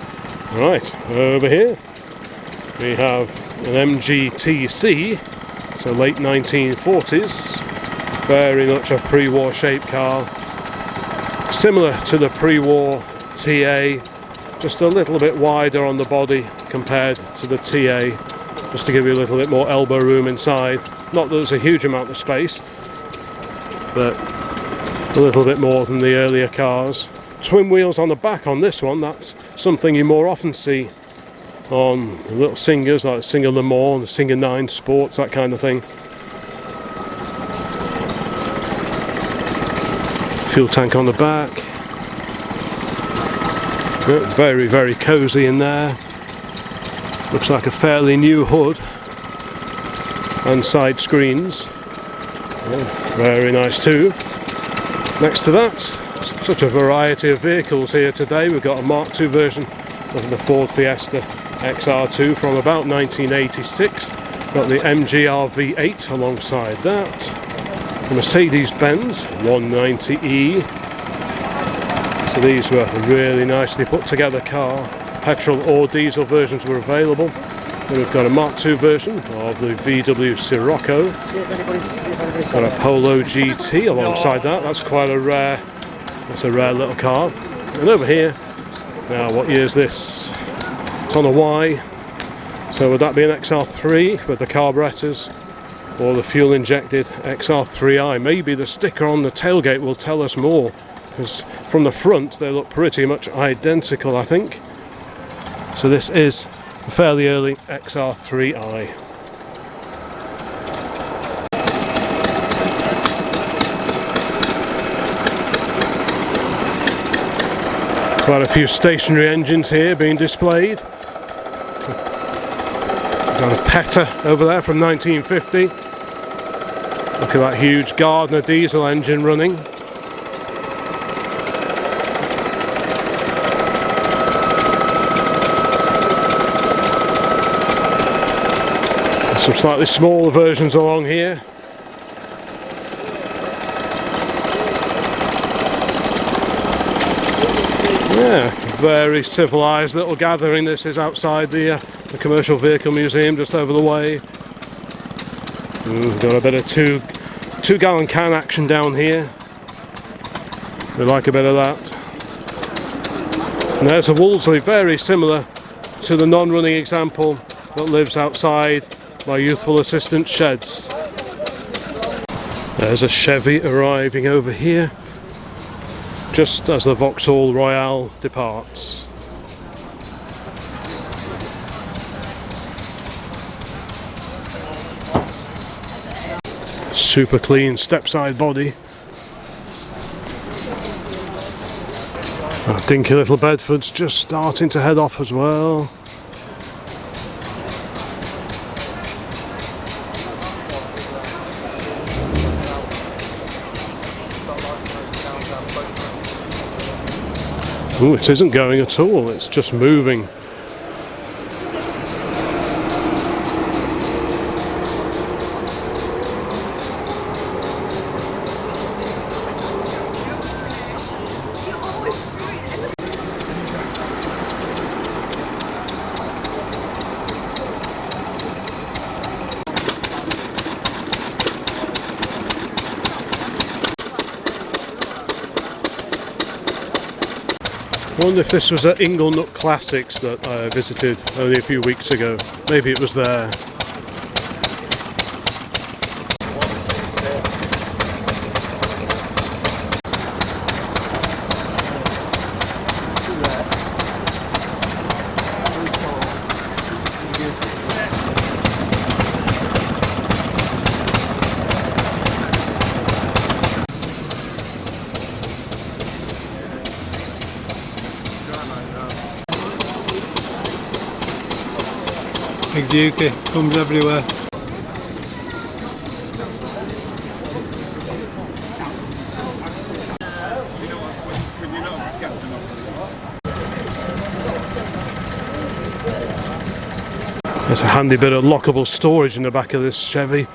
Right, over here we have an MGTC, so late 1940s, very much a pre-war shaped car, similar to the pre-war TA just a little bit wider on the body compared to the TA, just to give you a little bit more elbow room inside. Not that there's a huge amount of space, but a little bit more than the earlier cars. Twin wheels on the back on this one, that's something you more often see on the little Singers, like the Singer Le Mans, the Singer 9 Sports, that kind of thing. Fuel tank on the back. Very, very cosy in there. Looks like a fairly new hood and side screens. Very nice too. Next to that, such a variety of vehicles here today. We've got a Mark II version of the Ford Fiesta XR2 from about 1986. Got the MGR V8 alongside that. The Mercedes-Benz 190E. So these were a really nicely put together car. Petrol or diesel versions were available. Then we've got a Mark II version of the VW Sirocco. Got a Polo GT alongside that. That's quite a rare little car. And over here, now what year is this? It's on a Y. So would that be an XR3 with the carburetors, or the fuel injected XR3i? Maybe the sticker on the tailgate will tell us more, because from the front they look pretty much identical, I think. So this is a fairly early XR3i. Quite a few stationary engines here being displayed. Got a Petta over there from 1950. Look at that huge Gardner diesel engine running. Some slightly smaller versions along here. Yeah, very civilised little gathering. This is outside the Commercial Vehicle Museum, just over the way. Got a bit of two-gallon can action down here. We like a bit of that. And there's a Wolseley, very similar to the non-running example that lives outside my youthful assistant sheds. There's a Chevy arriving over here just as the Vauxhall Royale departs. Super clean step-side body. Our dinky little Bedford's just starting to head off as well. Oh, it isn't going at all, it's just moving. I wonder if this was at Inglenut Classics that I visited only a few weeks ago. Maybe it was there. Big Dukey comes everywhere. There's a handy bit of lockable storage in the back of this Chevy.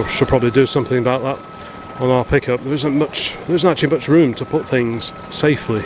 Should probably do something about that on our pickup. There isn't actually much room to put things safely.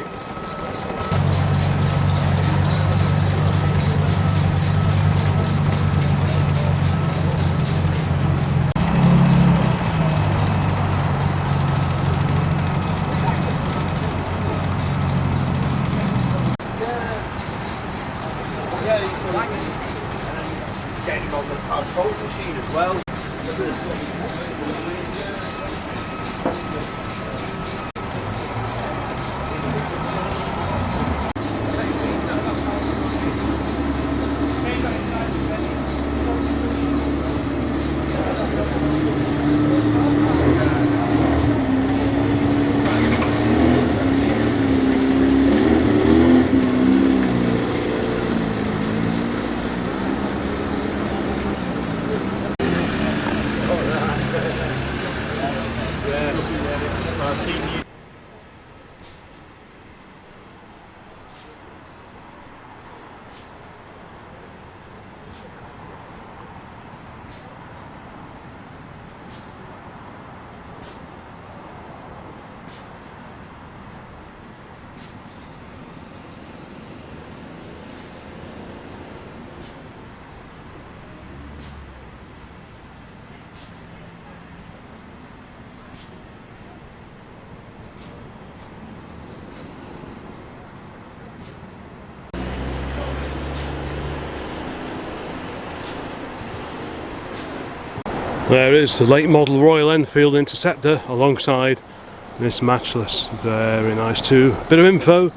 There is the late model Royal Enfield Interceptor alongside this matchless. Very nice too. Bit of info.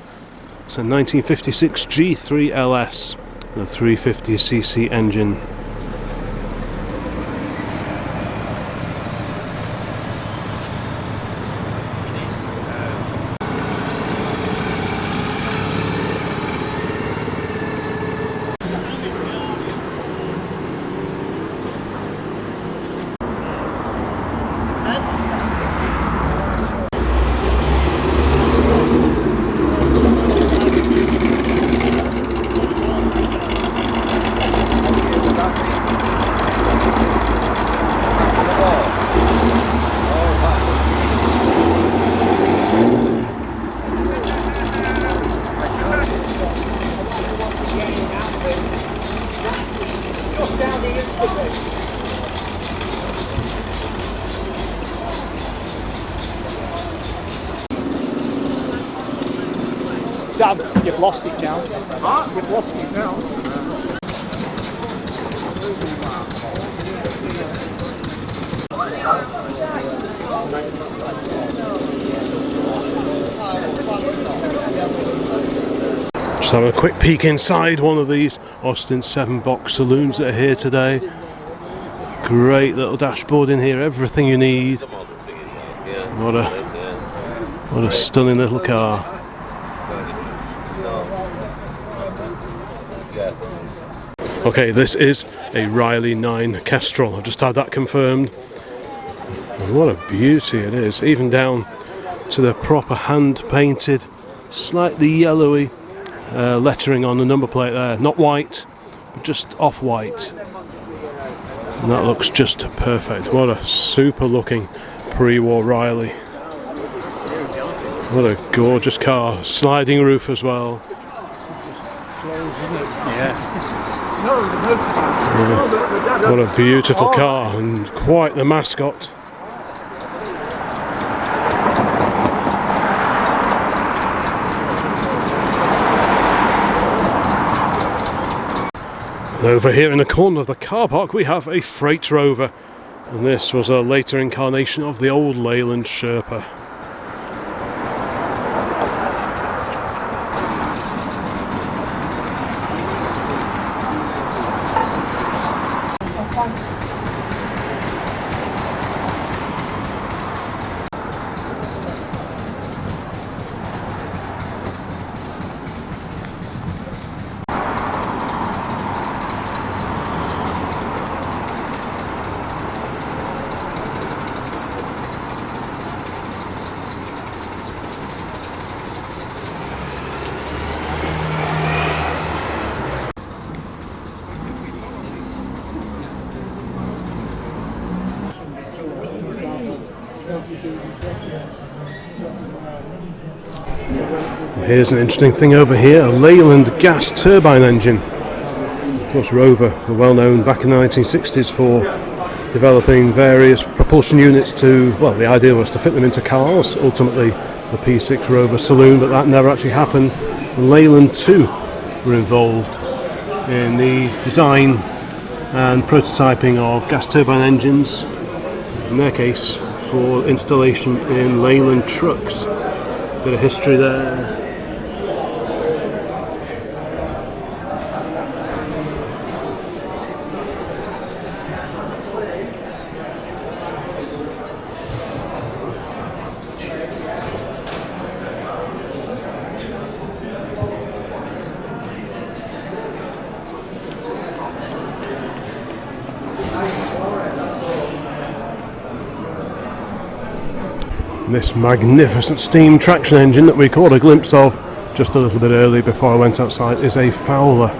It's a 1956 G3 LS with a 350cc engine. Sam, you've lost it now. What? You've lost it now. Just having a quick peek inside one of these Austin 7-box saloons that are here today. Great little dashboard in here, everything you need. What a stunning little car. Okay, this is a Riley 9 Kestrel. I've just had that confirmed. And what a beauty it is, even down to the proper hand painted, slightly yellowy lettering on the number plate there. Not white, but just off-white. And that looks just perfect. What a super looking pre-war Riley. What a gorgeous car. Sliding roof as well. What a beautiful car, and quite the mascot. And over here in the corner of the car park we have a Freight Rover, and this was a later incarnation of the old Leyland Sherpa. Here's an interesting thing over here, a Leyland gas turbine engine. Of course, Rover were well known back in the 1960s for developing various propulsion units to, well, the idea was to fit them into cars, ultimately the P6 Rover saloon, but that never actually happened. Leyland too were involved in the design and prototyping of gas turbine engines, in their case for installation in Leyland trucks. Bit of history there. This magnificent steam traction engine that we caught a glimpse of just a little bit early before I went outside is a Fowler.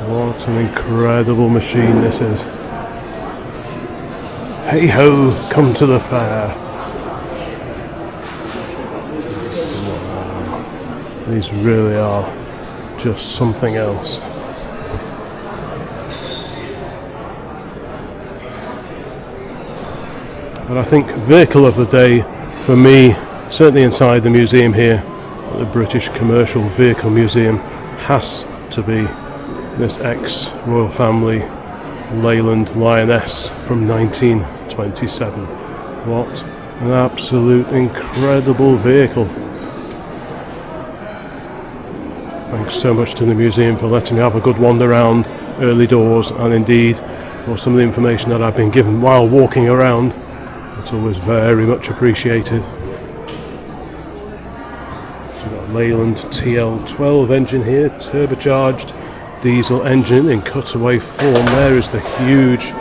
What an incredible machine this is. Hey ho, come to the fair. Wow. These really are just something else. But I think vehicle of the day for me, certainly inside the museum here at the British Commercial Vehicle Museum, has to be this ex-royal family Leyland Lioness from 1927. What an absolute incredible vehicle. Thanks so much to the museum for letting me have a good wander around early doors, and indeed for some of the information that I've been given while walking around. It's always very much appreciated. So we've got a Leyland TL12 engine here, turbocharged diesel engine in cutaway form. There is the huge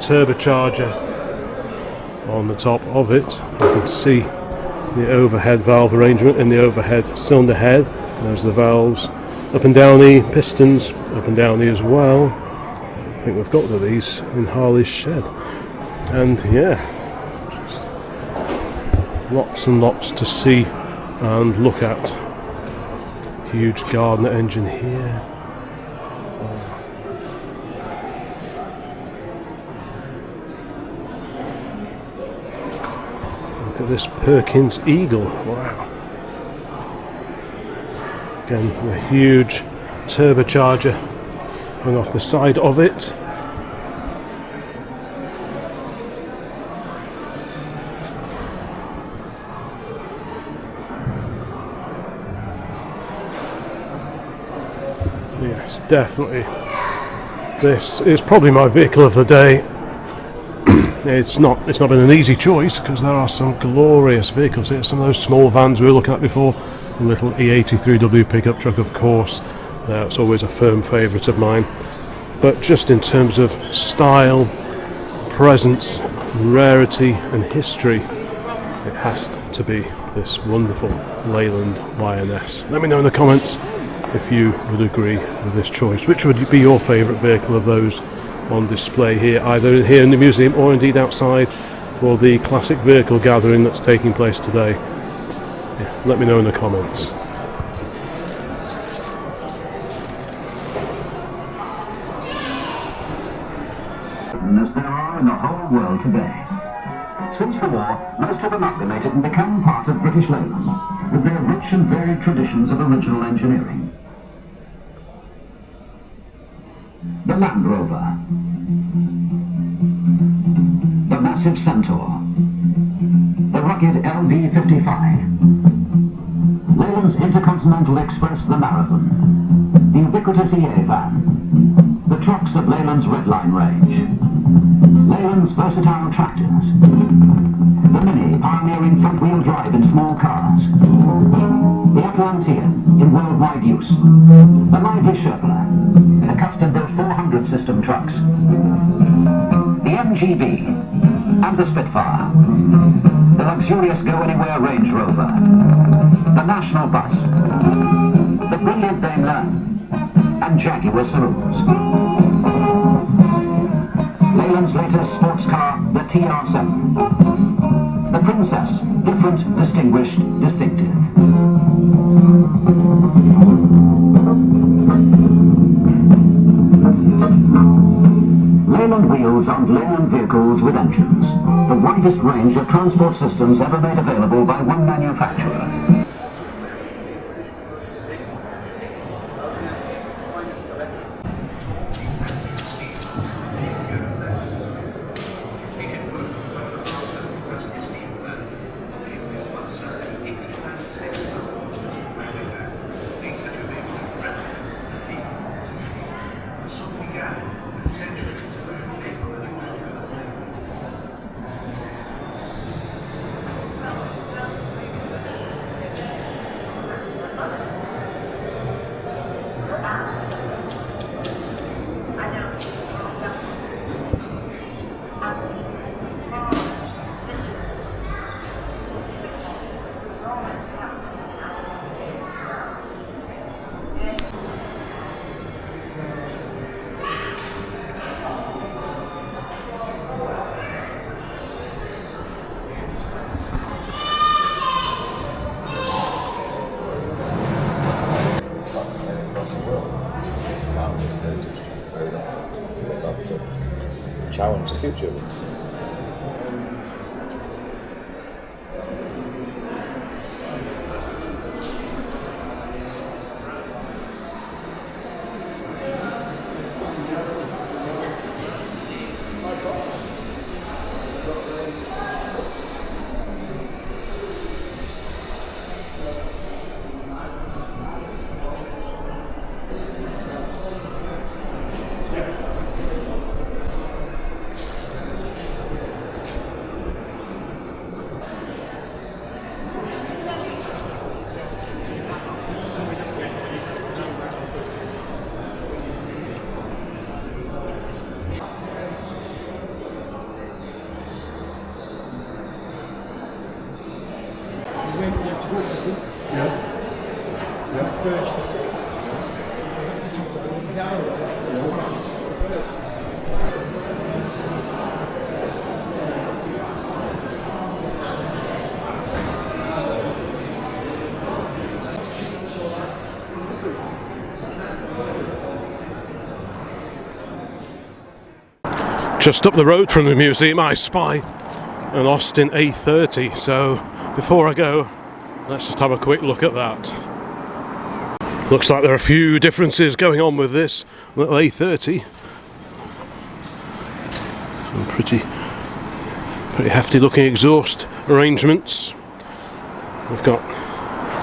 turbocharger on the top of it. You can see the overhead valve arrangement in the overhead cylinder head. There's the valves up and down the pistons, up and down the as well. I think we've got one of these in Harley's shed. And yeah, lots and lots to see and look at. Huge Gardner engine here. Look at this Perkins Eagle. Wow. Again, a huge turbocharger hung off the side of it. Yes, definitely. This is probably my vehicle of the day. It's not been an easy choice because there are some glorious vehicles here. Some of those small vans we were looking at before. The little E83W pickup truck, of course. That's always a firm favourite of mine. But just in terms of style, presence, rarity and history, it has to be this wonderful Leyland Lioness. Let me know in the comments if you would agree with this choice. Which would be your favourite vehicle of those on display here, either here in the museum or indeed outside for the classic vehicle gathering that's taking place today? Yeah, let me know in the comments. As there are in the whole world today. Since the war, most have amalgamated and become part of British Leyland, with their rich and varied traditions of original engineering. The Land Rover, the massive Centaur, the rugged LD55, Leyland's Intercontinental Express, the Marathon, the ubiquitous EA van, the trucks of Leyland's Red Line range, Leyland's versatile tractors, the Mini pioneering front-wheel drive in small cars, the Atlantean in worldwide use, the lively Sherpa, the custom-built 400 system trucks, the MGB and the Spitfire, the luxurious go-anywhere Range Rover, the National Bus, the brilliant Leyland and Jaguar saloons. Leyland's latest sports car, the TR7. The Princess, different, distinguished, distinctive. Leyland wheels on Leyland vehicles with engines. The widest range of transport systems ever made available by one manufacturer. Challenge the future. Just up the road from the museum I spy an Austin A30, so before I go, let's just have a quick look at that. Looks like there are a few differences going on with this little A30. Some pretty hefty looking exhaust arrangements. We've got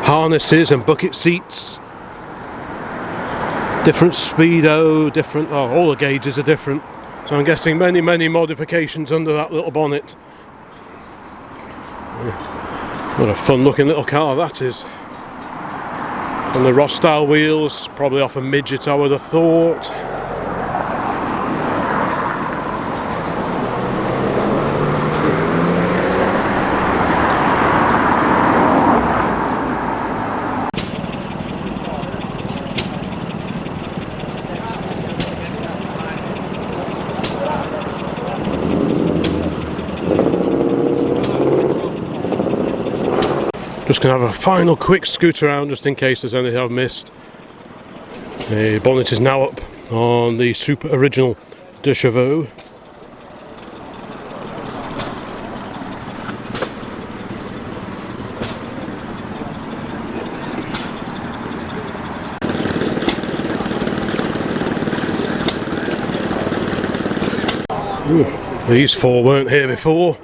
harnesses and bucket seats, different speedo, different, all the gauges are different. So I'm guessing many modifications under that little bonnet. What a fun looking little car that is. And the Ross style wheels, probably off a midget I would have thought. Just going to have a final quick scoot around just in case there's anything I've missed. The bonnet is now up on the super original de Chevaux. These four weren't here before.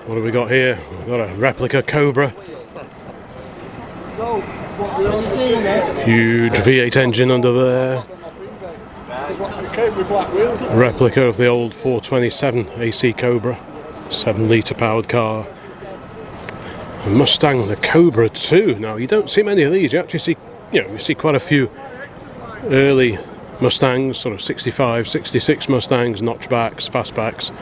What have we got here? We've got a replica Cobra. Huge V8 engine under there. Replica of the old 427 AC Cobra, 7 litre powered car. A Mustang, the Cobra 2. Now you don't see many of these. You actually see, you see quite a few early Mustangs, sort of 65, 66 Mustangs, notchbacks, fastbacks,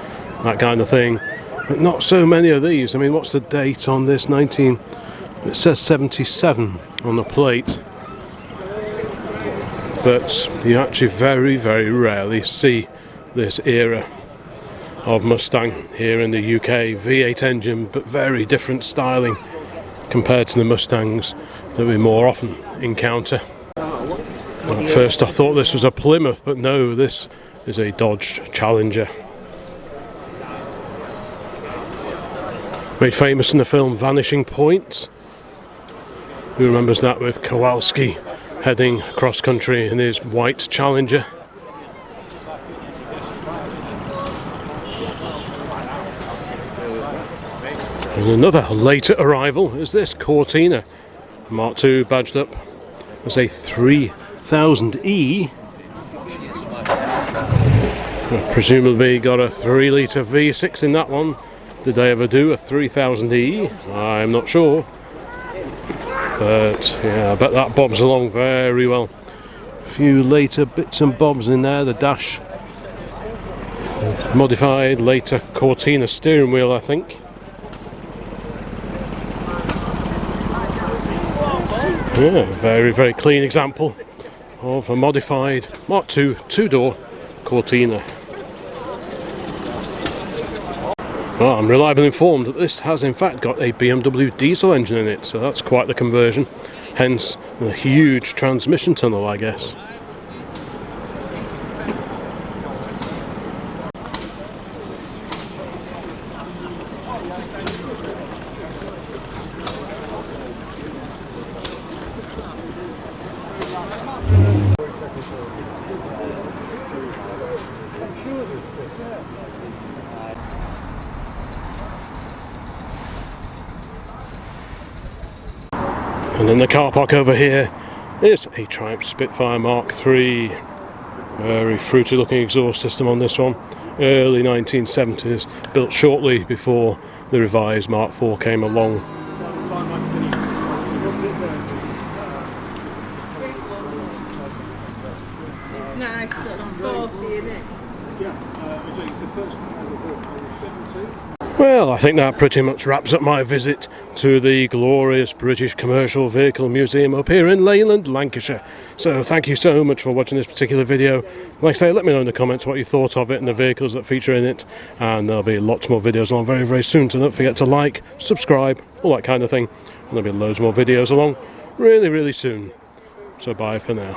that kind of thing. But not so many of these. I mean, what's the date on this? It says 77 on the plate, but you actually very rarely see this era of Mustang here in the UK. V8 engine, but very different styling compared to the Mustangs that we more often encounter. At first I thought this was a Plymouth, but no, this is a Dodge Challenger. Made famous in the film Vanishing Point. Who remembers that, with Kowalski heading cross country in his white Challenger. And another later arrival is this Cortina Mark II, badged up as a 3000E. Presumably got a 3 litre V6 in that one. Did they ever do a 3000E? I'm not sure. But yeah, I bet that bobs along very well. few later bits and bobs in there. The dash, modified later Cortina steering wheel, I think. Yeah, very, very clean example of a modified Mark II two-door Cortina. Well, I'm reliably informed that this has in fact got a BMW diesel engine in it, so that's quite the conversion. Hence the huge transmission tunnel, I guess. And in the car park over here is a Triumph Spitfire Mark III. Very fruity looking exhaust system on this one. Early 1970s, built shortly before the revised Mark IV came along. It's nice, that's sporty, isn't it? Well, I think that pretty much wraps up my visit to the glorious British Commercial Vehicle Museum up here in Leyland, Lancashire. So thank you so much for watching this particular video. Like I say, let me know in the comments what you thought of it and the vehicles that feature in it. And there'll be lots more videos on very, very soon. So don't forget to like, subscribe, all that kind of thing. And there'll be loads more videos along really, really soon. So bye for now.